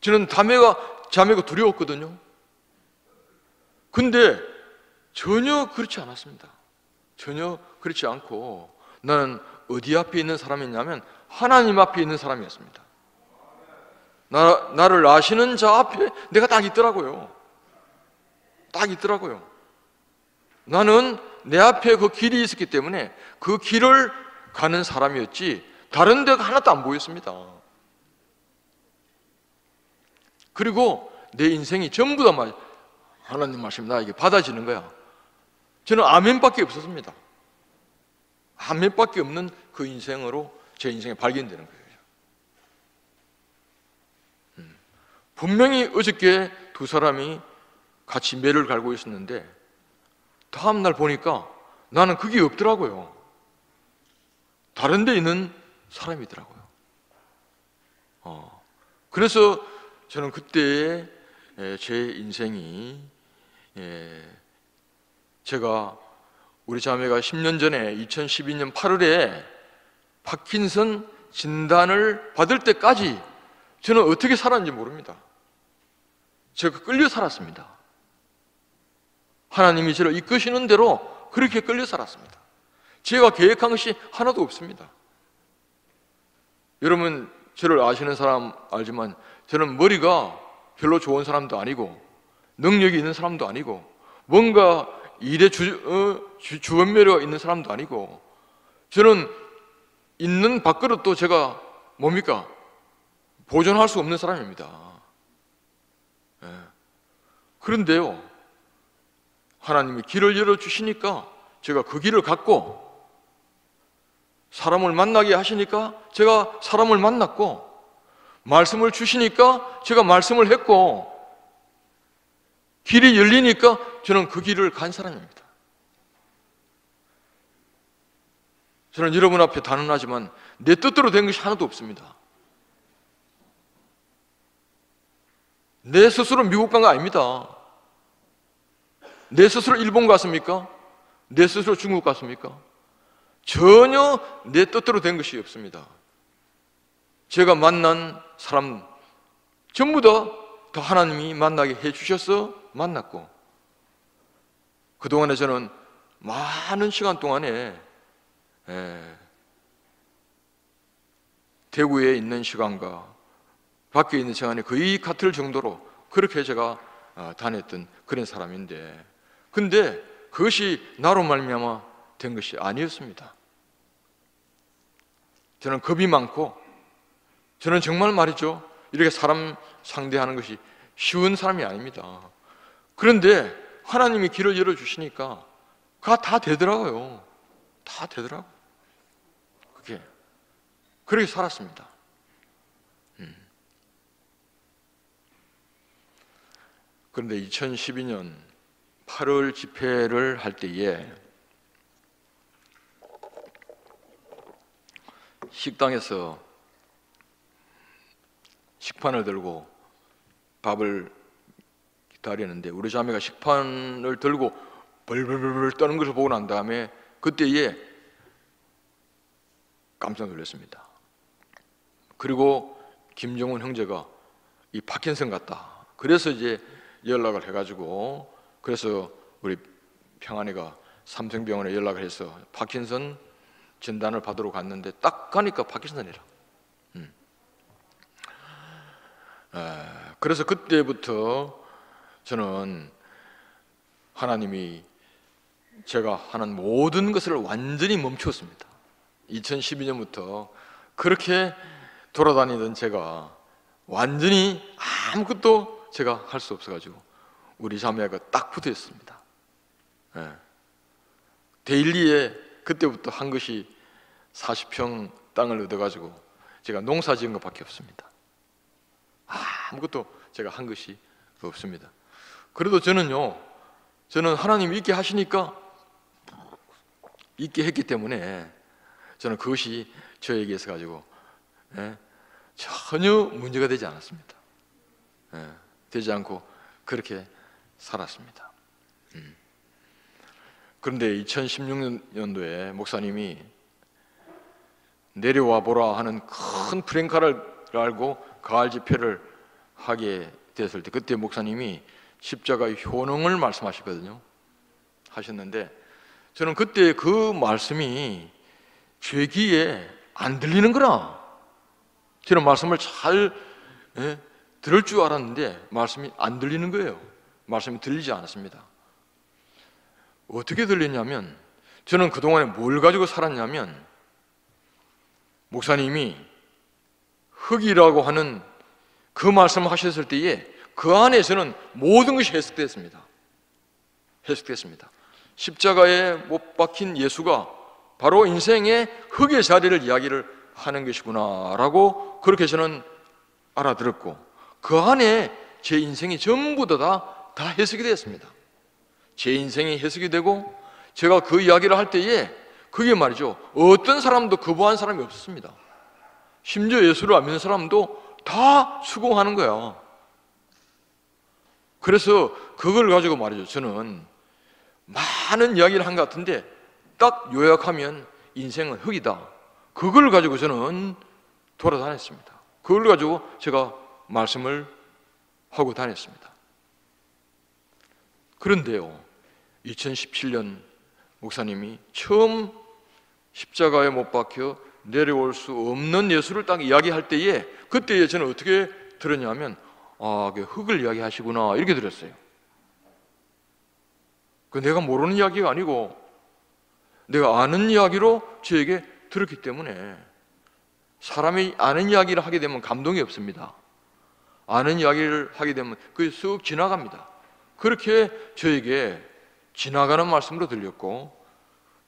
저는 자매가 두려웠거든요. 근데 전혀 그렇지 않았습니다. 전혀 그렇지 않고 나는 어디 앞에 있는 사람이냐면 하나님 앞에 있는 사람이었습니다. 나를 아시는 자 앞에 내가 딱 있더라고요. 딱 있더라고요. 나는 내 앞에 그 길이 있었기 때문에 그 길을 가는 사람이었지 다른 데가 하나도 안 보였습니다. 그리고 내 인생이 전부 다 하나님 말씀 나에게 받아지는 거야. 저는 아멘밖에 없었습니다. 아멘밖에 없는 그 인생으로 제 인생에 발견되는 거예요. 분명히 어저께 두 사람이 같이 매를 갈고 있었는데 다음날 보니까 나는 그게 없더라고요. 다른 데 있는 사람이더라고요. 그래서 저는 그때 제 인생이, 제가 우리 자매가 10년 전에 2012년 8월에 파킨슨 진단을 받을 때까지 저는 어떻게 살았는지 모릅니다. 제가 끌려 살았습니다. 하나님이 저를 이끄시는 대로 그렇게 끌려 살았습니다. 제가 계획한 것이 하나도 없습니다. 여러분 저를 아시는 사람 알지만 저는 머리가 별로 좋은 사람도 아니고 능력이 있는 사람도 아니고 뭔가 일에 주변매력가 있는 사람도 아니고 저는 있는 밥그릇도 제가 뭡니까? 보존할 수 없는 사람입니다. 그런데요, 하나님이 길을 열어주시니까 제가 그 길을 갔고, 사람을 만나게 하시니까 제가 사람을 만났고, 말씀을 주시니까 제가 말씀을 했고, 길이 열리니까 저는 그 길을 간 사람입니다. 저는 여러분 앞에 단언하지만 내 뜻대로 된 것이 하나도 없습니다. 내 스스로 미국 간 거 아닙니다. 내 스스로 일본 갔습니까? 내 스스로 중국 갔습니까? 전혀 내 뜻대로 된 것이 없습니다. 제가 만난 사람 전부 다 하나님이 만나게 해주셔서 만났고, 그동안에 저는 많은 시간 동안에 대구에 있는 시간과 밖에 있는 시간이 거의 같을 정도로 그렇게 제가 다녔던 그런 사람인데, 근데 그것이 나로 말미암아 된 것이 아니었습니다. 저는 겁이 많고, 저는 정말 말이죠, 이렇게 사람 상대하는 것이 쉬운 사람이 아닙니다. 그런데 하나님이 길을 열어주시니까 그가 다 되더라고요. 다 되더라고요. 그렇게 살았습니다. 그런데 2012년 8월 집회를 할 때에 식당에서 식판을 들고 밥을 기다리는데 우리 자매가 식판을 들고 벌벌벌 떠는 것을 보고 난 다음에 그때에 깜짝 놀랐습니다. 그리고 김정은 형제가 이 파킨슨 같다. 그래서 이제 연락을 해가지고, 그래서 우리 평안이가 삼성병원에 연락을 해서 파킨슨 진단을 받으러 갔는데 딱 가니까 파킨슨이라. 그래서 그때부터 저는 하나님이 제가 하는 모든 것을 완전히 멈추었습니다. 2012년부터 그렇게 돌아다니던 제가 완전히 아무것도 제가 할 수 없어가지고 우리 자매가 딱 붙어 있습니다. 데일리에 그때부터 한 것이 40평 땅을 얻어가지고 제가 농사 지은 것밖에 없습니다. 아무것도 제가 한 것이 없습니다. 그래도 저는 하나님이 있게 하시니까 있게 했기 때문에 저는 그것이 저에게 있어가지고 전혀 문제가 되지 않았습니다. 되지 않고 그렇게 살았습니다. 그런데 2016년도에 목사님이 내려와 보라 하는 큰 프랭카를 알고 가을 집회를 하게 됐을 때, 그때 목사님이 십자가의 효능을 말씀하시거든요. 하셨는데 저는 그때 그 말씀이 제 귀에 안 들리는 거라. 저는 말씀을 잘 들을 줄 알았는데 말씀이 안 들리는 거예요. 말씀이 들리지 않았습니다. 어떻게 들리냐면, 저는 그동안에 뭘 가지고 살았냐면, 목사님이 흙이라고 하는 그 말씀을 하셨을 때에 그 안에서는 모든 것이 해석됐습니다. 십자가에 못 박힌 예수가 바로 인생의 흙의 자리를 이야기를 하는 것이구나 라고 그렇게 저는 알아들었고, 그 안에 제 인생이 전부 다 해석이 되었습니다. 제 인생이 해석이 되고, 제가 그 이야기를 할 때에 그게 말이죠, 어떤 사람도 거부한 사람이 없었습니다. 심지어 예수를 안 믿는 사람도 다 수긍하는 거야. 그래서 그걸 가지고 말이죠, 저는 많은 이야기를 한 것 같은데 딱 요약하면 인생은 흙이다. 그걸 가지고 저는 돌아다녔습니다. 그걸 가지고 제가 말씀을 하고 다녔습니다. 그런데요, 2017년 목사님이 처음 십자가에 못 박혀 내려올 수 없는 예수를 딱 이야기할 때에, 그때에 저는 어떻게 들었냐면, 흙을 이야기하시구나 이렇게 들었어요. 그 내가 모르는 이야기가 아니고 내가 아는 이야기로 저에게 들었기 때문에, 사람이 아는 이야기를 하게 되면 감동이 없습니다. 아는 이야기를 하게 되면 그게 쑥 지나갑니다. 그렇게 저에게 지나가는 말씀으로 들렸고,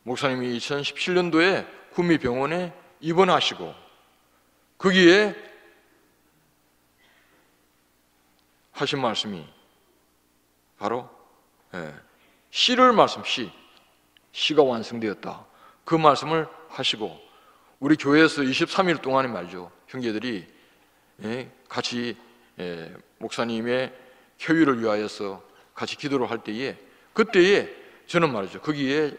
목사님이 2017년도에 구미병원에 입원하시고 거기에 하신 말씀이 바로 시를 말씀, 시가 완성되었다, 그 말씀을 하시고, 우리 교회에서 23일 동안에 말이죠, 형제들이 같이 목사님의 쾌유를 위하여서 같이 기도를 할 때에, 그때에 저는 말이죠, 거기에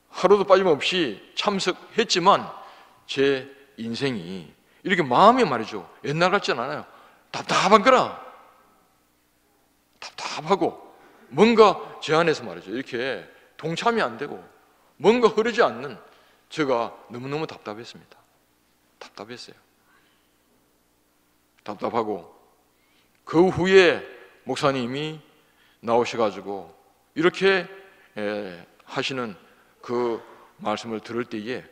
하루도 빠짐없이 참석했지만 제 인생이 이렇게 마음이 말이죠, 옛날 같진 않아요. 답답한 거라, 답답하고 뭔가 제 안에서 말이죠, 이렇게 동참이 안 되고 뭔가 흐르지 않는 제가 너무너무 답답했습니다. 답답했어요. 답답하고, 그 후에 목사님이 나오셔가지고 이렇게 하시는 그 말씀을 들을 때에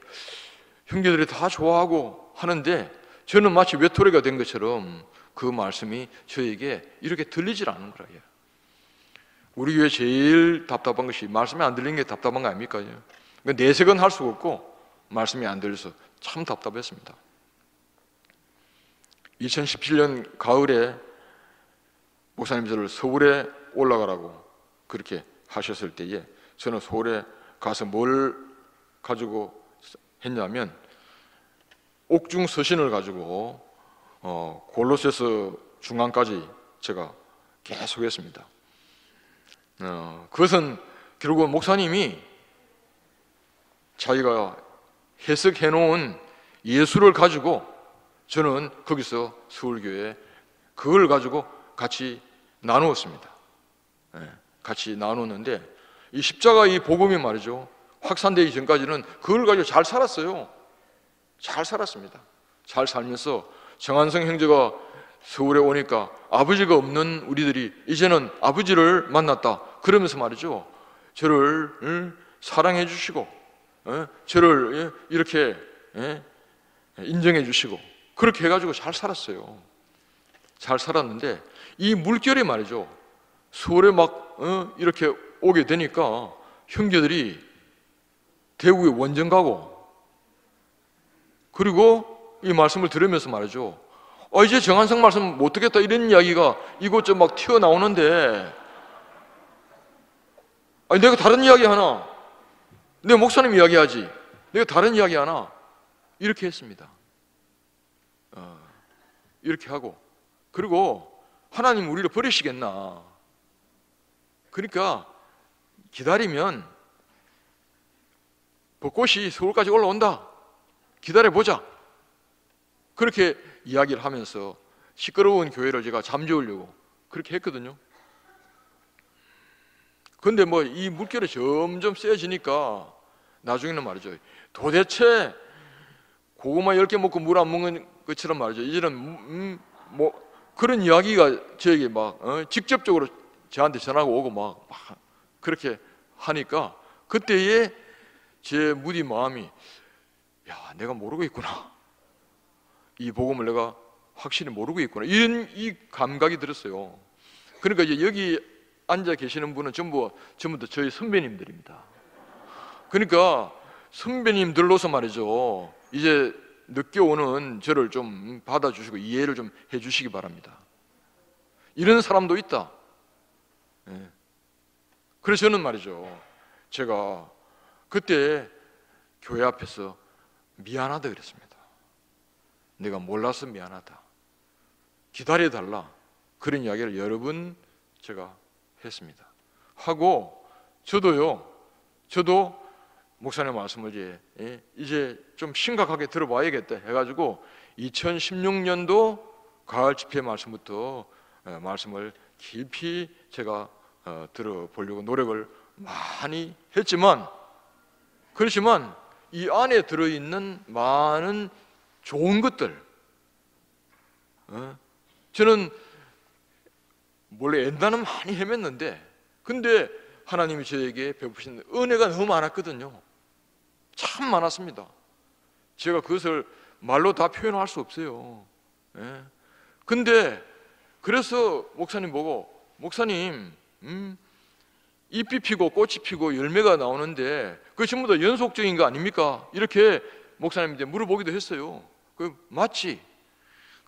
형제들이 다 좋아하고 하는데, 저는 마치 외톨이가 된 것처럼 그 말씀이 저에게 이렇게 들리질 않는 거예요. 우리 교회 제일 답답한 것이 말씀이 안 들리는 게 답답한 거 아닙니까? 내색은 할 수가 없고 말씀이 안 들려서 참 답답했습니다. 2017년 가을에 목사님 저를 서울에 올라가라고 그렇게 하셨을 때에, 저는 서울에 가서 뭘 가지고 했냐면 옥중 서신을 가지고 골로새서 중간까지 제가 계속 했습니다. 그것은 결국은 목사님이 자기가 해석해 놓은 예수를 가지고, 저는 거기서 서울교회에 그걸 가지고 같이 나누었습니다. 같이 나누었는데, 이 십자가 이 복음이 말이죠, 확산되기 전까지는 그걸 가지고 잘 살았어요. 잘 살았습니다. 잘 살면서 정한성 형제가 서울에 오니까 아버지가 없는 우리들이 이제는 아버지를 만났다 그러면서 말이죠, 저를 사랑해 주시고 저를 이렇게 인정해 주시고 그렇게 해가지고 잘 살았어요. 잘 살았는데 이 물결이 말이죠, 서울에 막 이렇게 오게 되니까 형제들이 대구에 원정 가고, 그리고 이 말씀을 들으면서 말이죠, 이제 정한성 말씀 못 듣겠다 이런 이야기가 이곳저곳 막 튀어나오는데, 내가 다른 이야기 하나, 내 목사님 이야기하지, 내가 다른 이야기 하나, 이렇게 했습니다. 이렇게 하고, 그리고 하나님 우리를 버리시겠나, 그러니까 기다리면 벚꽃이 서울까지 올라온다, 기다려보자, 그렇게 이야기를 하면서 시끄러운 교회를 제가 잠재우려고 그렇게 했거든요. 근데 뭐 이 물결이 점점 세지니까 나중에는 말이죠, 도대체 고구마 10개 먹고 물 안 먹는 것처럼 말이죠, 이제는 뭐 그런 이야기가 저에게 막 직접적으로 저한테 전화가 오고 막 그렇게 하니까, 그때에 제 무디 마음이, 야, 내가 모르고 있구나, 이 복음을 내가 확실히 모르고 있구나, 이런 이 감각이 들었어요. 그러니까 이제 여기 앉아 계시는 분은 전부 다 저희 선배님들입니다. 그러니까 선배님들로서 말이죠, 이제 늦게 오는 저를 좀 받아주시고 이해를 좀 해주시기 바랍니다. 이런 사람도 있다. 그래서 저는 말이죠, 제가 그때 교회 앞에서 미안하다 그랬습니다. 내가 몰라서 미안하다, 기다려달라, 그런 이야기를 여러 번 제가 했습니다. 하고 저도 목사님 말씀을 이제 좀 심각하게 들어봐야겠다 해가지고 2016년도 가을 집회 말씀부터 말씀을 깊이 제가 들어보려고 노력을 많이 했지만, 그렇지만 이 안에 들어있는 많은 좋은 것들, 저는 원래 옛날에는 많이 헤맸는데, 근데 하나님이 저에게 베푸신 은혜가 너무 많았거든요. 참 많았습니다. 제가 그것을 말로 다 표현할 수 없어요. 근데 그래서 목사님 보고, 목사님 잎이 피고 꽃이 피고 열매가 나오는데 그게 전부 다 연속적인 거 아닙니까? 이렇게 목사님한테 물어보기도 했어요. 그 맞지?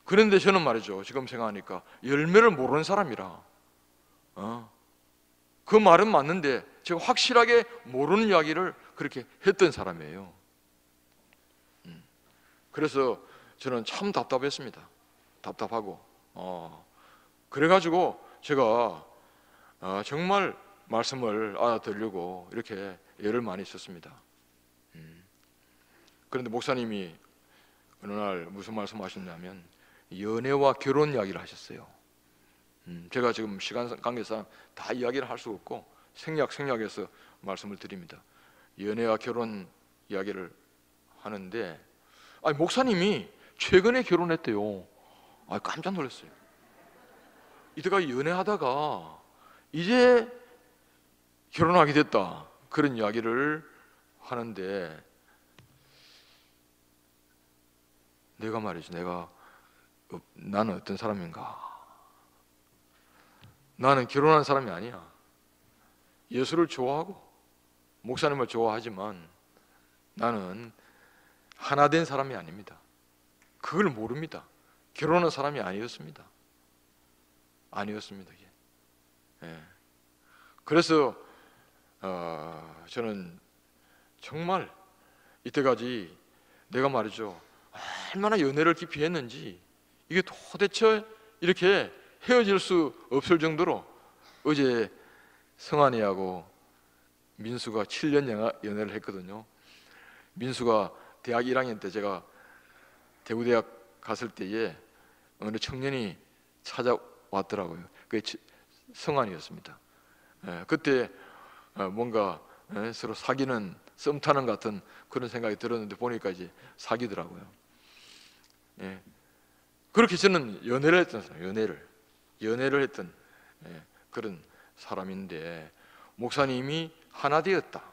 그런데 저는 말이죠, 지금 생각하니까 열매를 모르는 사람이라 그 말은 맞는데 제가 확실하게 모르는 이야기를 그렇게 했던 사람이에요. 그래서 저는 참 답답했습니다. 답답하고 그래가지고 제가 정말 말씀을 알아들으려고 이렇게 애를 많이 썼습니다. 그런데 목사님이 어느 날 무슨 말씀하셨냐면 연애와 결혼 이야기를 하셨어요. 제가 지금 시간 관계상 다 이야기를 할 수 없고 생략해서 말씀을 드립니다. 연애와 결혼 이야기를 하는데, 목사님이 최근에 결혼했대요. 깜짝 놀랐어요. 이때까지 연애하다가 이제 결혼하게 됐다, 그런 이야기를 하는데, 내가 말이지, 나는 어떤 사람인가? 나는 결혼한 사람이 아니야. 예수를 좋아하고 목사님을 좋아하지만 나는 하나 된 사람이 아닙니다. 그걸 모릅니다. 결혼한 사람이 아니었습니다. 그래서 저는 정말 이때까지 내가 말이죠, 얼마나 연애를 깊이 했는지, 이게 도대체 이렇게 헤어질 수 없을 정도로, 어제 성환이하고 민수가 7년 연애를 했거든요. 민수가 대학 1학년 때 제가 대구대학 갔을 때에 어느 청년이 찾아왔더라고요. 그게 성환이었습니다. 그때 뭔가 서로 사귀는, 썸 타는 같은 그런 생각이 들었는데 보니까 이제 사귀더라고요. 그렇게 저는 연애를 했던 사람, 연애를 했던 그런 사람인데, 목사님이 하나 되었다,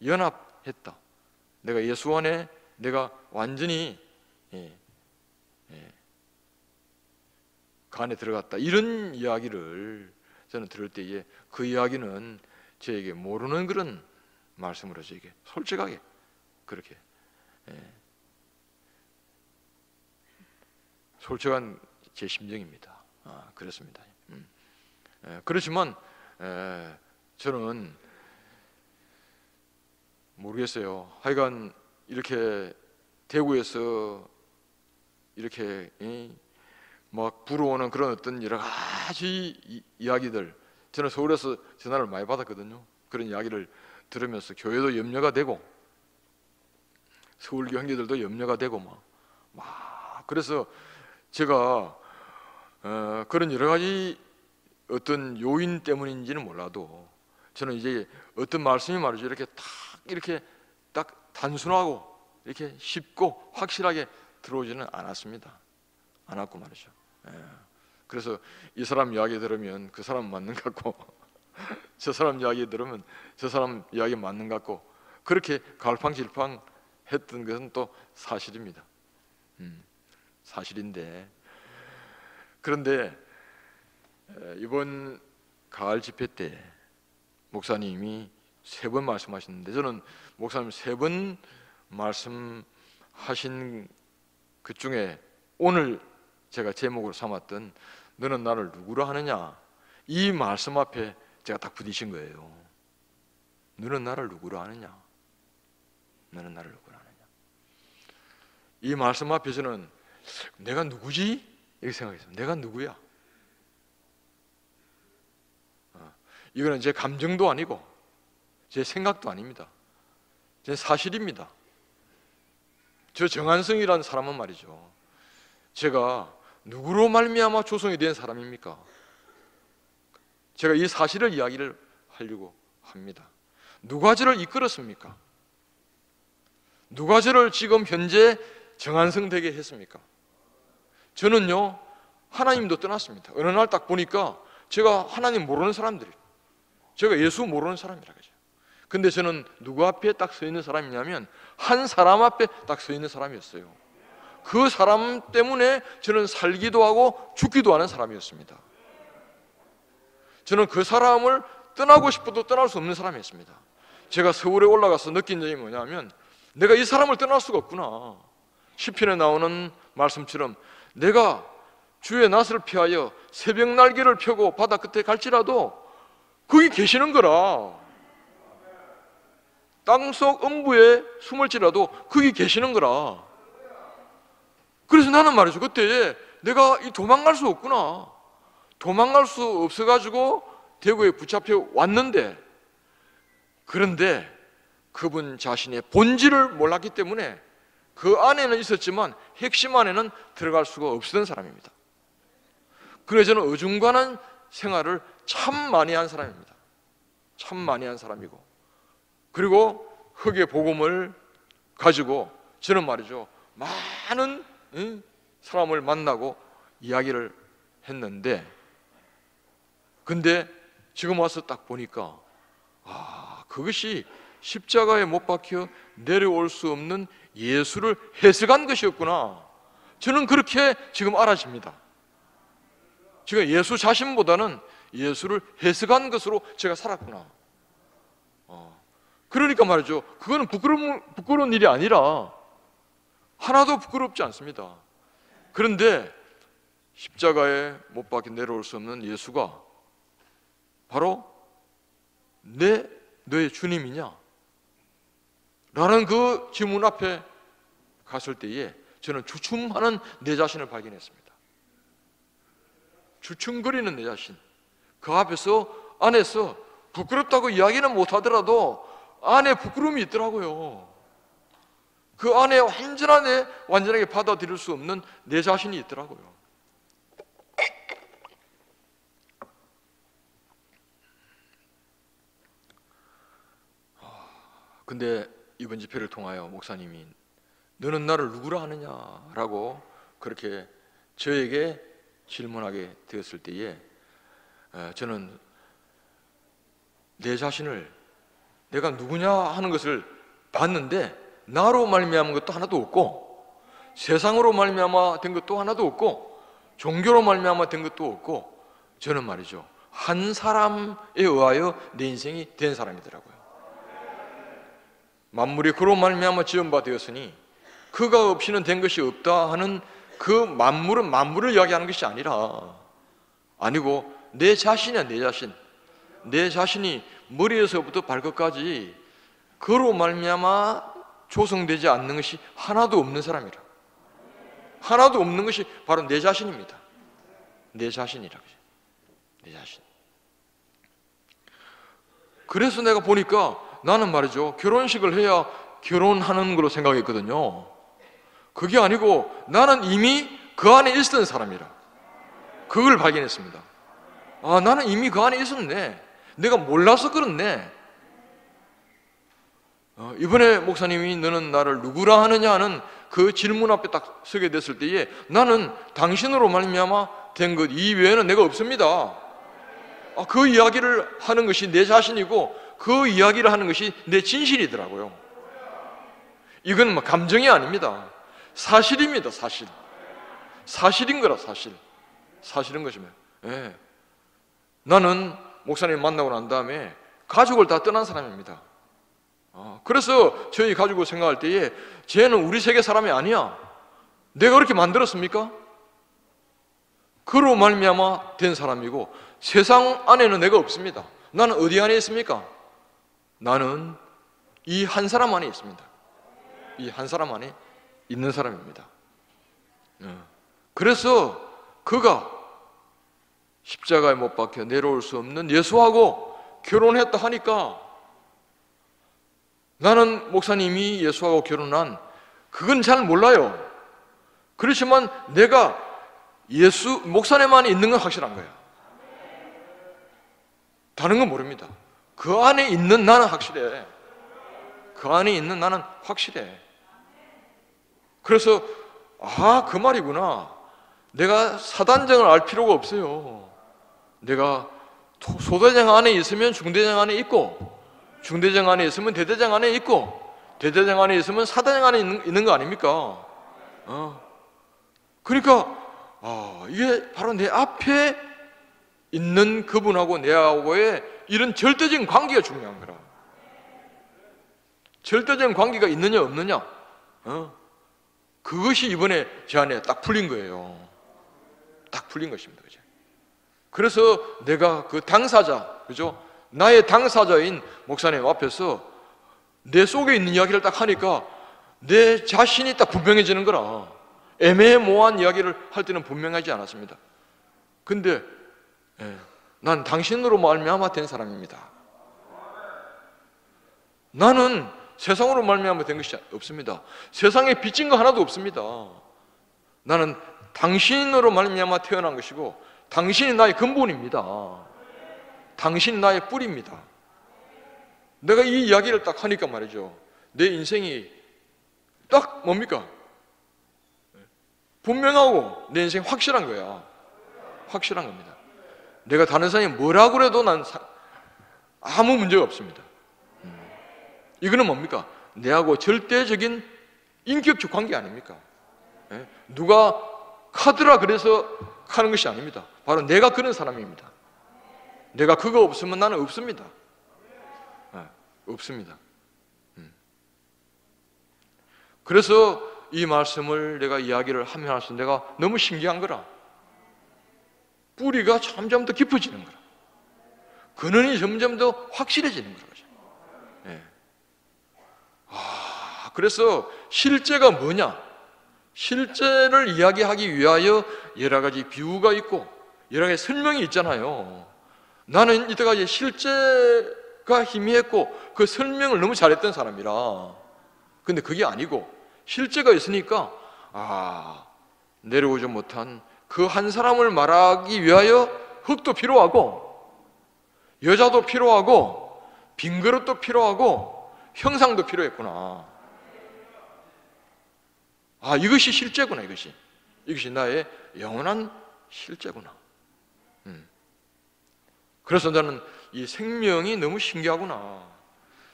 연합했다, 내가 예수 안에 내가 완전히 그 안에 들어갔다, 이런 이야기를 저는 들을 때에 그 이야기는 저에게 모르는 그런 말씀으로 저에게 솔직하게 그렇게 솔직한 제 심정입니다. 그렇습니다. 그렇지만 저는 모르겠어요. 하여간 이렇게 대구에서 이렇게 막 불어오는 그런 어떤 여러 가지 이야기들, 저는 서울에서 전화를 많이 받았거든요. 그런 이야기를 들으면서 교회도 염려가 되고 서울 형제들도 염려가 되고 막 그래서 제가 그런 여러 가지 어떤 요인 때문인지는 몰라도 저는 이제 어떤 말씀이 말이죠, 이렇게 딱 단순하고 이렇게 쉽고 확실하게 들어오지는 않았고 말이죠. 그래서 이 사람 이야기 들으면 그 사람 맞는 것 같고 저 사람 이야기 들으면 저 사람 이야기 맞는 것 같고, 그렇게 갈팡질팡 했던 것은 또 사실입니다. 사실인데, 그런데 이번 가을 집회 때 목사님이 3번 말씀하셨는데, 저는 목사님 3번 말씀하신 그 중에 오늘 제가 제목으로 삼았던 너는 나를 누구로 하느냐, 이 말씀 앞에 제가 딱 부딪힌 거예요. 너는 나를 누구로 하느냐, 너는 나를 누구로 하느냐. 이 말씀 앞에 저는 내가 누구지? 이렇게 생각했어요. 내가 누구야? 이거는 제 감정도 아니고 제 생각도 아닙니다. 제 사실입니다. 저 정한성이라는 사람은 말이죠, 제가 누구로 말미암아 조성이 된 사람입니까? 제가 이 사실을 이야기를 하려고 합니다. 누가 저를 이끌었습니까? 누가 저를 지금 현재 정한성 되게 했습니까? 저는요, 하나님도 떠났습니다. 어느 날 딱 보니까 제가 하나님 모르는 사람들이에요. 제가 예수 모르는 사람이라 그죠. 근데 저는 누구 앞에 딱 서 있는 사람이냐면 한 사람 앞에 딱 서 있는 사람이었어요. 그 사람 때문에 저는 살기도 하고 죽기도 하는 사람이었습니다. 저는 그 사람을 떠나고 싶어도 떠날 수 없는 사람이었습니다. 제가 서울에 올라가서 느낀 점이 뭐냐면 내가 이 사람을 떠날 수가 없구나. 시편에 나오는 말씀처럼 내가 주의 낯을 피하여 새벽 날개를 펴고 바다 끝에 갈지라도 거기 계시는 거라. 땅속 음부에 숨을지라도 거기 계시는 거라. 그래서 나는 말이죠, 그때 내가 도망갈 수 없구나. 도망갈 수 없어가지고 대구에 붙잡혀 왔는데, 그런데 그분 자신의 본질을 몰랐기 때문에 그 안에는 있었지만 핵심 안에는 들어갈 수가 없었던 사람입니다. 그래서 저는 어중간한 생활을 참 많이 한 사람입니다. 참 많이 한 사람이고, 그리고 흑의 복음을 가지고 저는 말이죠, 많은 사람을 만나고 이야기를 했는데, 근데 지금 와서 딱 보니까 그것이 십자가에 못 박혀 내려올 수 없는 예수를 해석한 것이었구나. 저는 그렇게 지금 알아집니다. 제가 예수 자신보다는 예수를 해석한 것으로 제가 살았구나. 그러니까 말이죠, 그거는 부끄러운 일이 아니라 하나도 부끄럽지 않습니다. 그런데 십자가에 못 박혀 내려올 수 없는 예수가 바로 너의 주님이냐? 라는 그 질문 앞에 갔을 때에 저는 주춤하는 내 자신을 발견했습니다. 주춤거리는 내 자신. 그 안에서 부끄럽다고 이야기는 못하더라도 안에 부끄러움이 있더라고요. 그 안에 완전하게 받아들일 수 없는 내 자신이 있더라고요. 근데 이번 집회를 통하여 목사님이 너는 나를 누구라 하느냐라고 그렇게 저에게 질문하게 되었을 때에 저는 내 자신을 내가 누구냐 하는 것을 봤는데 나로 말미암은 것도 하나도 없고, 세상으로 말미암아 된 것도 하나도 없고, 종교로 말미암아 된 것도 없고, 저는 말이죠, 한 사람에 의하여 내 인생이 된 사람이더라고요. 만물이 그로 말미암아 지은 바 되었으니 그가 없이는 된 것이 없다 하는 그 만물은 만물을 이야기하는 것이 아니고 내 자신이야. 내 자신이 머리에서부터 발끝까지 그로 말미암아 조성되지 않는 것이 하나도 없는 사람이라. 하나도 없는 것이 바로 내 자신입니다. 내 자신이라. 내 자신. 그래서 내가 보니까 나는 말이죠, 결혼식을 해야 결혼하는 걸로 생각했거든요. 그게 아니고 나는 이미 그 안에 있었던 사람이라. 그걸 발견했습니다. 나는 이미 그 안에 있었네. 내가 몰라서 그렇네. 이번에 목사님이 너는 나를 누구라 하느냐 하는 그 질문 앞에 딱 서게 됐을 때에 나는 당신으로 말미암아 된 것 이외에는 내가 없습니다. 그 이야기를 하는 것이 내 자신이고 그 이야기를 하는 것이 내 진실이더라고요. 이건 뭐 감정이 아닙니다. 사실입니다. 사실인 거라. 사실인 것이면. 나는 목사님 만나고 난 다음에 가족을 다 떠난 사람입니다. 그래서 저희 가족을 생각할 때에 쟤는 우리 세계 사람이 아니야. 내가 그렇게 만들었습니까? 그로 말미암아 된 사람이고 세상 안에는 내가 없습니다. 나는 어디 안에 있습니까? 나는 이 한 사람 안에 있습니다. 이 한 사람 안에 있는 사람입니다. 그래서 그가 십자가에 못 박혀 내려올 수 없는 예수하고 결혼했다 하니까 나는 목사님이 예수하고 결혼한 그건 잘 몰라요. 그렇지만 내가 목사님만이 있는 건 확실한 거야. 다른 건 모릅니다. 그 안에 있는 나는 확실해. 그 안에 있는 나는 확실해. 그래서 그 말이구나. 내가 사단장을 알 필요가 없어요. 내가 소대장 안에 있으면 중대장 안에 있고, 중대장 안에 있으면 대대장 안에 있고, 대대장 안에 있으면 사대장 안에 있는 거 아닙니까? 그러니까 이게 바로 내 앞에 있는 그분하고 내하고의 이런 절대적인 관계가 중요한 거라. 절대적인 관계가 있느냐 없느냐, 그것이 이번에 제 안에 딱 풀린 거예요. 딱 풀린 것입니다. 그죠? 그래서 내가 그 당사자, 그죠? 나의 당사자인 목사님 앞에서 내 속에 있는 이야기를 딱 하니까 내 자신이 딱 분명해지는 거라. 애매모호한 이야기를 할 때는 분명하지 않았습니다. 근데 난 당신으로 말미암아 된 사람입니다. 나는 세상으로 말미암아 된 것이 없습니다. 세상에 빚진 거 하나도 없습니다. 나는 당신으로 말미암아 태어난 것이고, 당신이 나의 근본입니다. 당신이 나의 뿌리입니다. 내가 이 이야기를 딱 하니까 말이죠, 내 인생이 딱 뭡니까? 분명하고 내 인생이 확실한 거야. 확실한 겁니다. 내가 다른 사람이 뭐라고 그래도 난 아무 문제가 없습니다. 이거는 뭡니까? 내하고 절대적인 인격적 관계 아닙니까? 누가 카드라 그래서 하는 것이 아닙니다. 바로 내가 그런 사람입니다. 내가 그거 없으면 나는 없습니다. 없습니다. 그래서 이 말씀을 내가 이야기를 하면 할수록 내가 너무 신기한 거라. 뿌리가 점점 더 깊어지는 거라. 근원이 점점 더 확실해지는 거라. 그래서 실제가 뭐냐? 실제를 이야기하기 위하여 여러 가지 비유가 있고 여러 가지 설명이 있잖아요. 나는 이때까지 실제가 희미했고 그 설명을 너무 잘했던 사람이라. 근데 그게 아니고 실제가 있으니까 내려오지 못한 그 한 사람을 말하기 위하여 흙도 필요하고 여자도 필요하고 빈 그릇도 필요하고 형상도 필요했구나. 이것이 실제구나. 이것이 나의 영원한 실제구나. 그래서 나는 이 생명이 너무 신기하구나.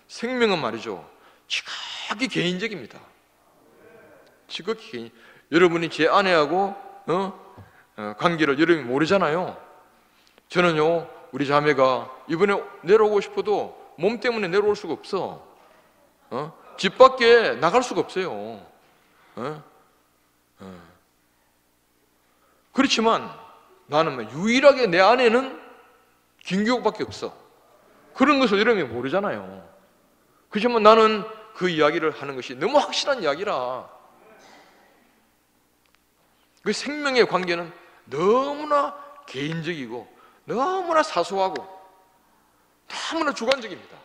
생명은 말이죠, 지극히 개인적입니다. 지극히 개인. 여러분이 제 아내하고 관계를 여러분이 모르잖아요. 저는요, 우리 자매가 이번에 내려오고 싶어도 몸 때문에 내려올 수가 없어. 집 밖에 나갈 수가 없어요. 그렇지만 나는 유일하게 내 안에는 김교육밖에 없어. 그런 것을 여러분이 모르잖아요. 그렇지만 나는 그 이야기를 하는 것이 너무 확실한 이야기라. 그 생명의 관계는 너무나 개인적이고 너무나 사소하고 너무나 주관적입니다.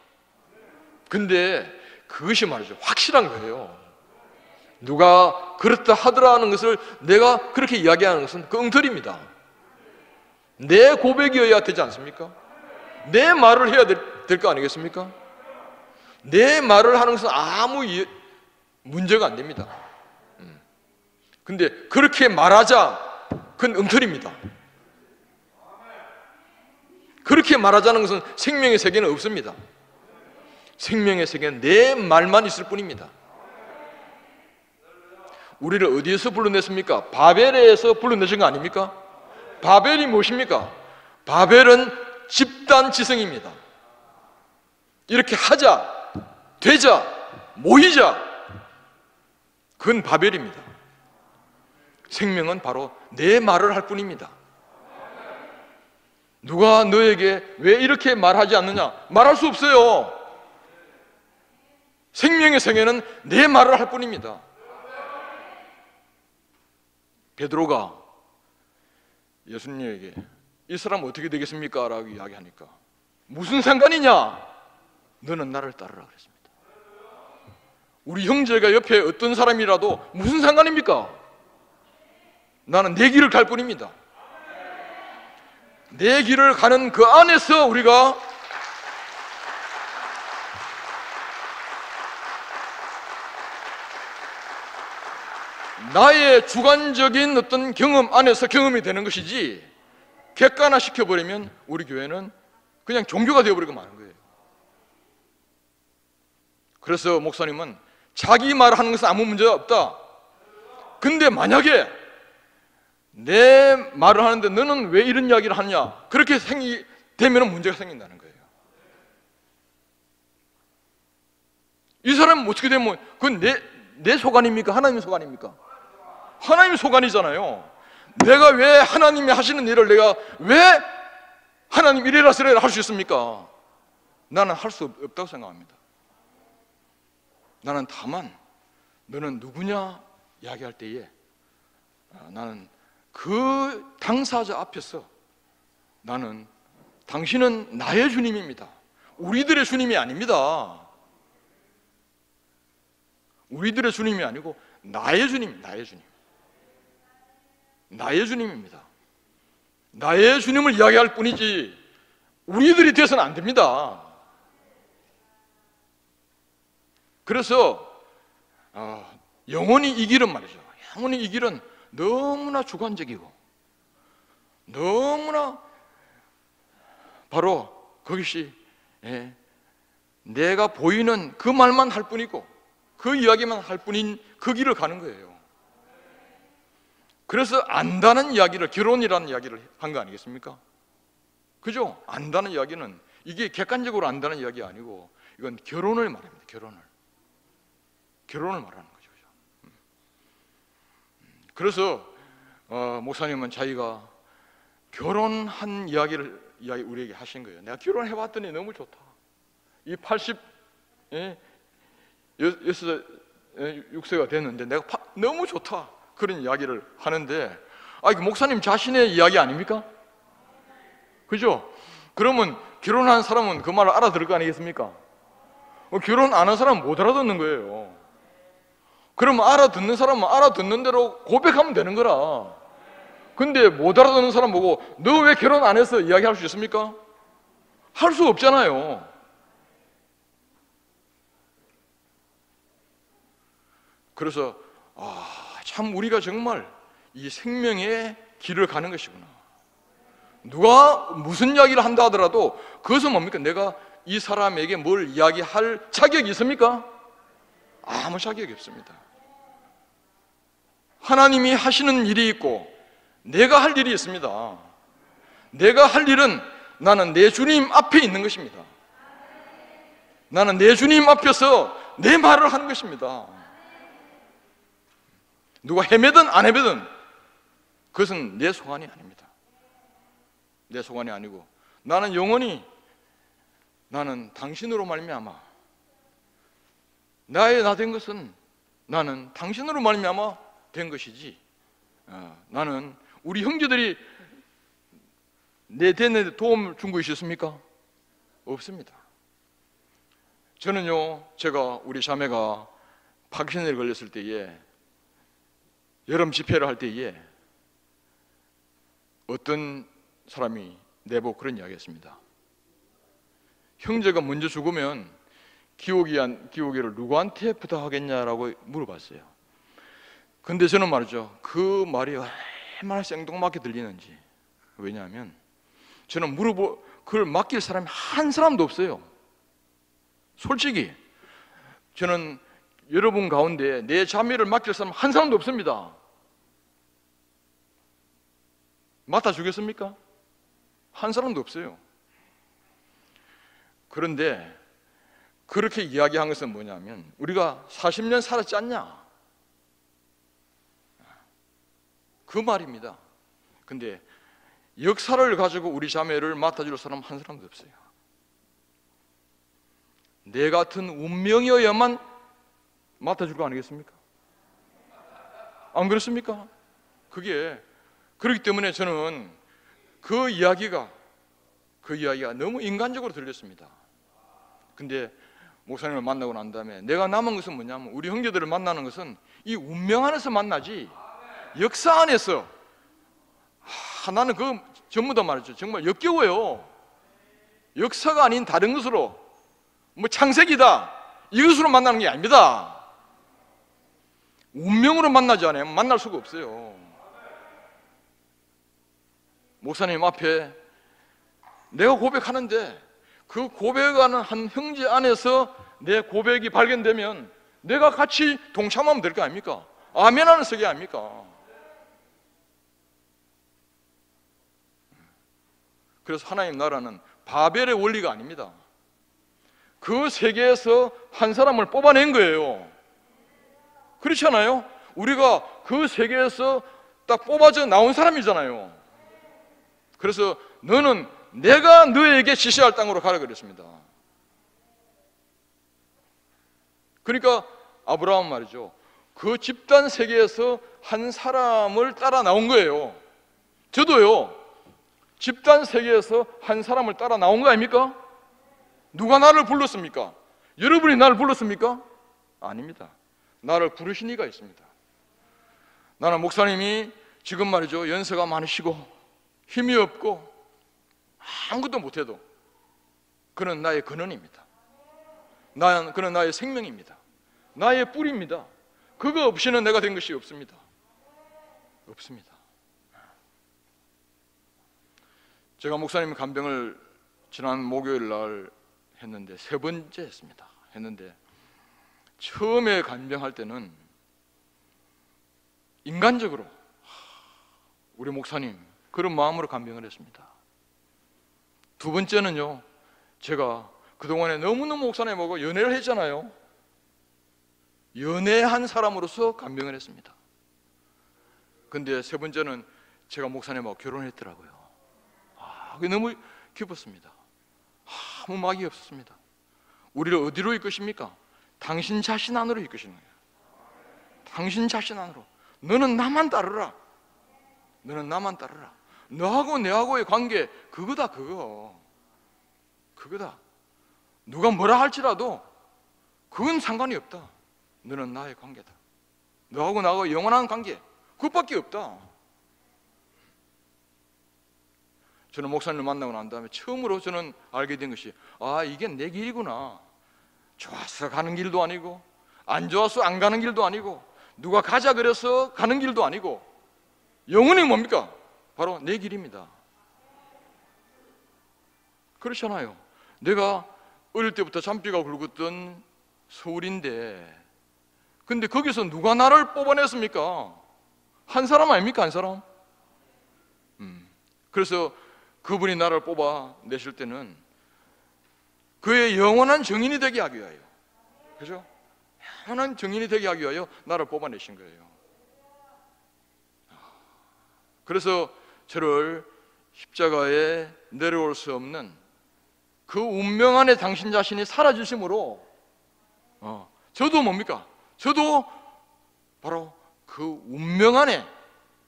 근데 그것이 말이죠, 확실한 거예요. 누가 그렇다 하더라 하는 것을 내가 그렇게 이야기하는 것은 그 엉터리입니다. 내 고백이어야 되지 않습니까? 내 말을 해야 될 거 아니겠습니까? 내 말을 하는 것은 아무 문제가 안 됩니다. 근데 그렇게 말하자, 그건 엉터리입니다. 그렇게 말하자는 것은 생명의 세계는 없습니다. 생명의 세계는 내 말만 있을 뿐입니다. 우리를 어디에서 불러냈습니까? 바벨에서 불러내신 거 아닙니까? 바벨이 무엇입니까? 바벨은 집단 지성입니다. 이렇게 하자, 되자, 모이자, 그건 바벨입니다. 생명은 바로 내 말을 할 뿐입니다. 누가 너에게 왜 이렇게 말하지 않느냐? 말할 수 없어요. 생명의 세계는 내 말을 할 뿐입니다. 베드로가 예수님에게 이 사람 어떻게 되겠습니까? 라고 이야기하니까 무슨 상관이냐? 너는 나를 따르라 그랬습니다. 우리 형제가 옆에 어떤 사람이라도 무슨 상관입니까? 나는 내 길을 갈 뿐입니다. 내 길을 가는 그 안에서 우리가 나의 주관적인 어떤 경험 안에서 경험이 되는 것이지, 객관화 시켜버리면 우리 교회는 그냥 종교가 되어버리고 마는 거예요. 그래서 목사님은 자기 말하는 것은 아무 문제가 없다. 근데 만약에 내 말을 하는데 너는 왜 이런 이야기를 하느냐, 그렇게 되면 문제가 생긴다는 거예요. 이 사람은 어떻게 되면 그건 내 소관입니까? 하나님의 소관입니까? 하나님의 소관이잖아요. 내가 왜 하나님이 하시는 일을 내가 왜 하나님 이래라 저래라 할 수 있습니까? 나는 할 수 없다고 생각합니다. 나는 다만 너는 누구냐 이야기할 때에 나는 그 당사자 앞에서 나는 당신은 나의 주님입니다. 우리들의 주님이 아닙니다. 우리들의 주님이 아니고 나의 주님, 나의 주님. 나의 주님입니다. 나의 주님을 이야기할 뿐이지 우리들이 돼서는 안 됩니다. 그래서 영원히 이 길은 말이죠. 영원히 이 길은 너무나 주관적이고 너무나 바로 그것이 내가 보이는 그 말만 할 뿐이고 그 이야기만 할 뿐인 그 길을 가는 거예요. 그래서 안다는 이야기를, 결혼이라는 이야기를 한 거 아니겠습니까? 그죠? 안다는 이야기는 이게 객관적으로 안다는 이야기가 아니고 이건 결혼을 말합니다. 결혼을 말하는 거죠. 그래서 목사님은 자기가 결혼한 이야기 우리에게 하신 거예요. 내가 결혼해봤더니 너무 좋다. 이 86세가 됐는데 내가 너무 좋다. 그런 이야기를 하는데, 목사님 자신의 이야기 아닙니까? 그죠? 그러면 결혼한 사람은 그 말을 알아들을 거 아니겠습니까? 결혼 안 한 사람은 못 알아듣는 거예요. 그러면 알아듣는 사람은 알아듣는 대로 고백하면 되는 거라. 근데 못 알아듣는 사람 보고 너 왜 결혼 안 해서 이야기할 수 있습니까? 할 수 없잖아요. 그래서 참 우리가 정말 이 생명의 길을 가는 것이구나. 누가 무슨 이야기를 한다 하더라도 그것은 뭡니까? 내가 이 사람에게 뭘 이야기할 자격이 있습니까? 아무 자격이 없습니다. 하나님이 하시는 일이 있고 내가 할 일이 있습니다. 내가 할 일은 나는 내 주님 앞에 있는 것입니다. 나는 내 주님 앞에서 내 말을 하는 것입니다. 누가 헤매든 안 헤매든 그것은 내 소관이 아닙니다. 내 소관이 아니고 나는 영원히 나는 당신으로 말미암아 나의 나 된 것은 나는 당신으로 말미암아 된 것이지, 나는 우리 형제들이 내 되는 도움 준 거 있었습니까? 없습니다. 저는요, 제가 우리 자매가 파킨슨에 걸렸을 때에 여름 집회를 할 때에 어떤 사람이 내보고 그런 이야기 했습니다. 형제가 먼저 죽으면 기호기를 누구한테 부탁하겠냐라고 물어봤어요. 근데 저는 말이죠, 그 말이 얼마나 생뚱맞게 들리는지. 왜냐하면 저는 그걸 맡길 사람이 한 사람도 없어요. 솔직히 저는 여러분 가운데 내 자매를 맡길 사람 한 사람도 없습니다. 맡아주겠습니까? 한 사람도 없어요. 그런데 그렇게 이야기한 것은 뭐냐면, 우리가 40년 살았지 않냐, 그 말입니다. 근데 역사를 가지고 우리 자매를 맡아줄 사람 한 사람도 없어요. 내 같은 운명이어야만 맡아줄 거 아니겠습니까? 안 그렇습니까? 그렇기 때문에 저는 그 이야기가 너무 인간적으로 들렸습니다. 근데 목사님을 만나고 난 다음에 내가 남은 것은 뭐냐면, 우리 형제들을 만나는 것은 이 운명 안에서 만나지 역사 안에서. 나는 그거 전부 다 말이죠, 정말 역겨워요. 역사가 아닌 다른 것으로, 창세기다 이것으로 만나는 게 아닙니다. 운명으로 만나지 않으면 만날 수가 없어요. 목사님 앞에 내가 고백하는데 그 고백하는 한 형제 안에서 내 고백이 발견되면 내가 같이 동참하면 될 거 아닙니까? 아멘하는 세계 아닙니까? 그래서 하나님 나라는 바벨의 원리가 아닙니다. 그 세계에서 한 사람을 뽑아낸 거예요. 그렇지 않아요? 우리가 그 세계에서 딱 뽑아져 나온 사람이잖아요. 그래서 너는 내가 너에게 지시할 땅으로 가라 그랬습니다. 그러니까 아브라함 말이죠, 그 집단 세계에서 한 사람을 따라 나온 거예요. 저도요, 집단 세계에서 한 사람을 따라 나온 거 아닙니까? 누가 나를 불렀습니까? 여러분이 나를 불렀습니까? 아닙니다. 나를 부르신 이가 있습니다. 나는 목사님이 지금 말이죠, 연세가 많으시고 힘이 없고 아무것도 못해도 그는 나의 근원입니다. 그는 나의 생명입니다. 나의 뿌리입니다. 그거 없이는 내가 된 것이 없습니다. 없습니다. 제가 목사님 간병을 지난 목요일 날 했는데 세 번째 했습니다. 했는데 처음에 간병할 때는 인간적으로 우리 목사님 그런 마음으로 간병을 했습니다. 두 번째는요, 제가 그동안에 너무너무 목사님하고 연애를 했잖아요. 연애한 사람으로서 간병을 했습니다. 근데 세 번째는 제가 목사님하고 결혼했더라고요. 그게 너무 기뻤습니다. 아무 막이 없었습니다. 우리를 어디로 이끄십니까? 당신 자신 안으로 이끄시는 거예요. 당신 자신 안으로. 너는 나만 따르라. 너는 나만 따르라. 너하고 내하고의 관계 그거다. 그거다. 누가 뭐라 할지라도 그건 상관이 없다. 너는 나의 관계다. 너하고 나하고 영원한 관계 그것밖에 없다. 저는 목사님을 만나고 난 다음에 처음으로 저는 알게 된 것이, 이게 내 길이구나. 좋아서 가는 길도 아니고 안 좋아서 안 가는 길도 아니고 누가 가자 그래서 가는 길도 아니고 영원히 뭡니까? 바로 내 길입니다. 그렇잖아요. 내가 어릴 때부터 잔비가 굵었던 서울인데 근데 거기서 누가 나를 뽑아냈습니까? 한 사람 아닙니까? 한 사람? 그래서 그분이 나를 뽑아내실 때는 그의 영원한 증인이 되게 하기 위하여, 그죠? 영원한 증인이 되게 하기 위하여 나를 뽑아내신 거예요. 그래서 저를 십자가에 내려올 수 없는 그 운명 안에 당신 자신이 사라지심으로 저도 뭡니까? 저도 바로 그 운명 안에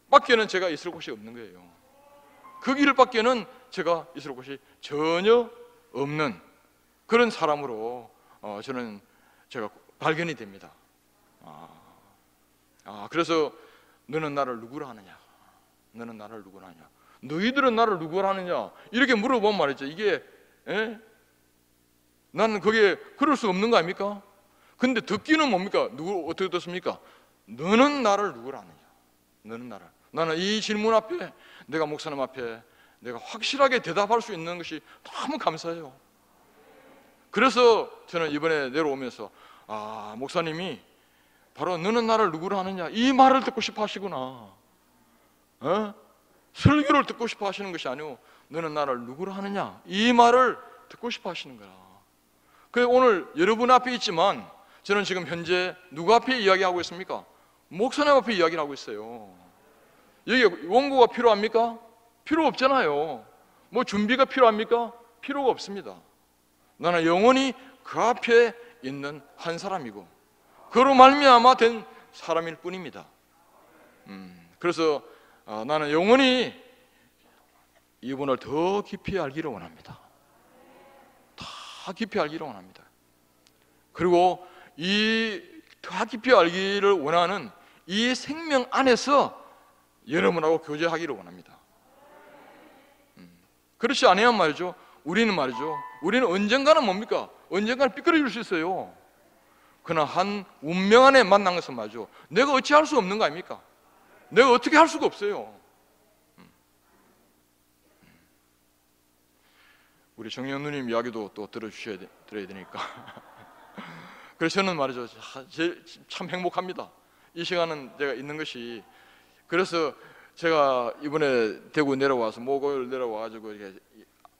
밖에는 제가 있을 곳이 없는 거예요. 그 길 밖에는 제가 있을 곳이 전혀 없는 그런 사람으로 제가 발견이 됩니다. 그래서 너는 나를 누구라 하느냐? 너는 나를 누구라 하냐? 너희들은 나를 누구라 하느냐? 이렇게 물어보면 말이죠. 이게 나는 그게 그럴 수 없는 거 아닙니까? 근데 듣기는 뭡니까? 어떻게 듣습니까? 너는 나를 누구라 하느냐? 너는 나를. 나는 이 질문 앞에 내가 목사님 앞에 내가 확실하게 대답할 수 있는 것이 너무 감사해요. 그래서 저는 이번에 내려오면서 목사님이 바로 너는 나를 누구라 하느냐 이 말을 듣고 싶어 하시구나. 설교를 듣고 싶어 하시는 것이 아니고 너는 나를 누구라 하느냐 이 말을 듣고 싶어 하시는 거야. 그래서 오늘 여러분 앞에 있지만 저는 지금 현재 누구 앞에 이야기하고 있습니까? 목사님 앞에 이야기를 하고 있어요. 여기 원고가 필요합니까? 필요 없잖아요. 뭐 준비가 필요합니까? 필요가 없습니다. 나는 영원히 그 앞에 있는 한 사람이고 그로 말미암아 된 사람일 뿐입니다. 그래서 나는 영원히 이분을 더 깊이 알기를 원합니다. 더 깊이 알기를 원합니다. 그리고 이 더 깊이 알기를 원하는 이 생명 안에서 여러분하고 교제하기를 원합니다. 그렇지 않으면 말이죠, 우리는 언젠가는 뭡니까? 언젠가는 삐뚤어질 수 있어요. 그러나 한 운명 안에 만난 것은 맞죠. 내가 어찌할 수 없는 거 아닙니까? 내가 어떻게 할 수가 없어요. 우리 정영 누님 이야기도 또 들어야 되니까. 그래서 저는 말이죠, 참 행복합니다. 이 시간은 제가 있는 것이. 그래서 제가 이번에 대구 내려와서 목요일 내려와가지고 이렇게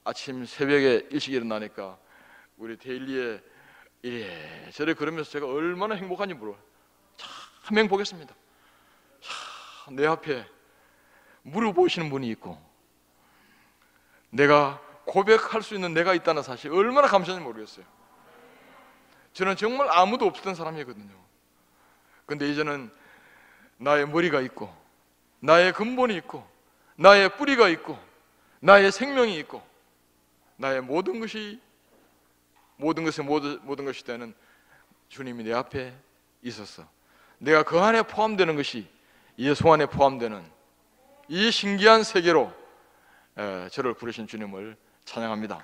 아침 새벽에 일찍 일어나니까 우리 데일리에 이래저래 그러면서 제가 얼마나 행복한지 몰라요. 참 행복했습니다. 참 내 앞에 물어보시는 분이 있고 내가 고백할 수 있는 내가 있다는 사실 얼마나 감사한지 모르겠어요. 저는 정말 아무도 없었던 사람이거든요. 근데 이제는 나의 머리가 있고 나의 근본이 있고 나의 뿌리가 있고 나의 생명이 있고 나의 모든 것이 되는 주님이 내 앞에 있었어. 내가 그 안에 포함되는 것이 예수 안에 포함되는 이 신기한 세계로 저를 부르신 주님을 찬양합니다.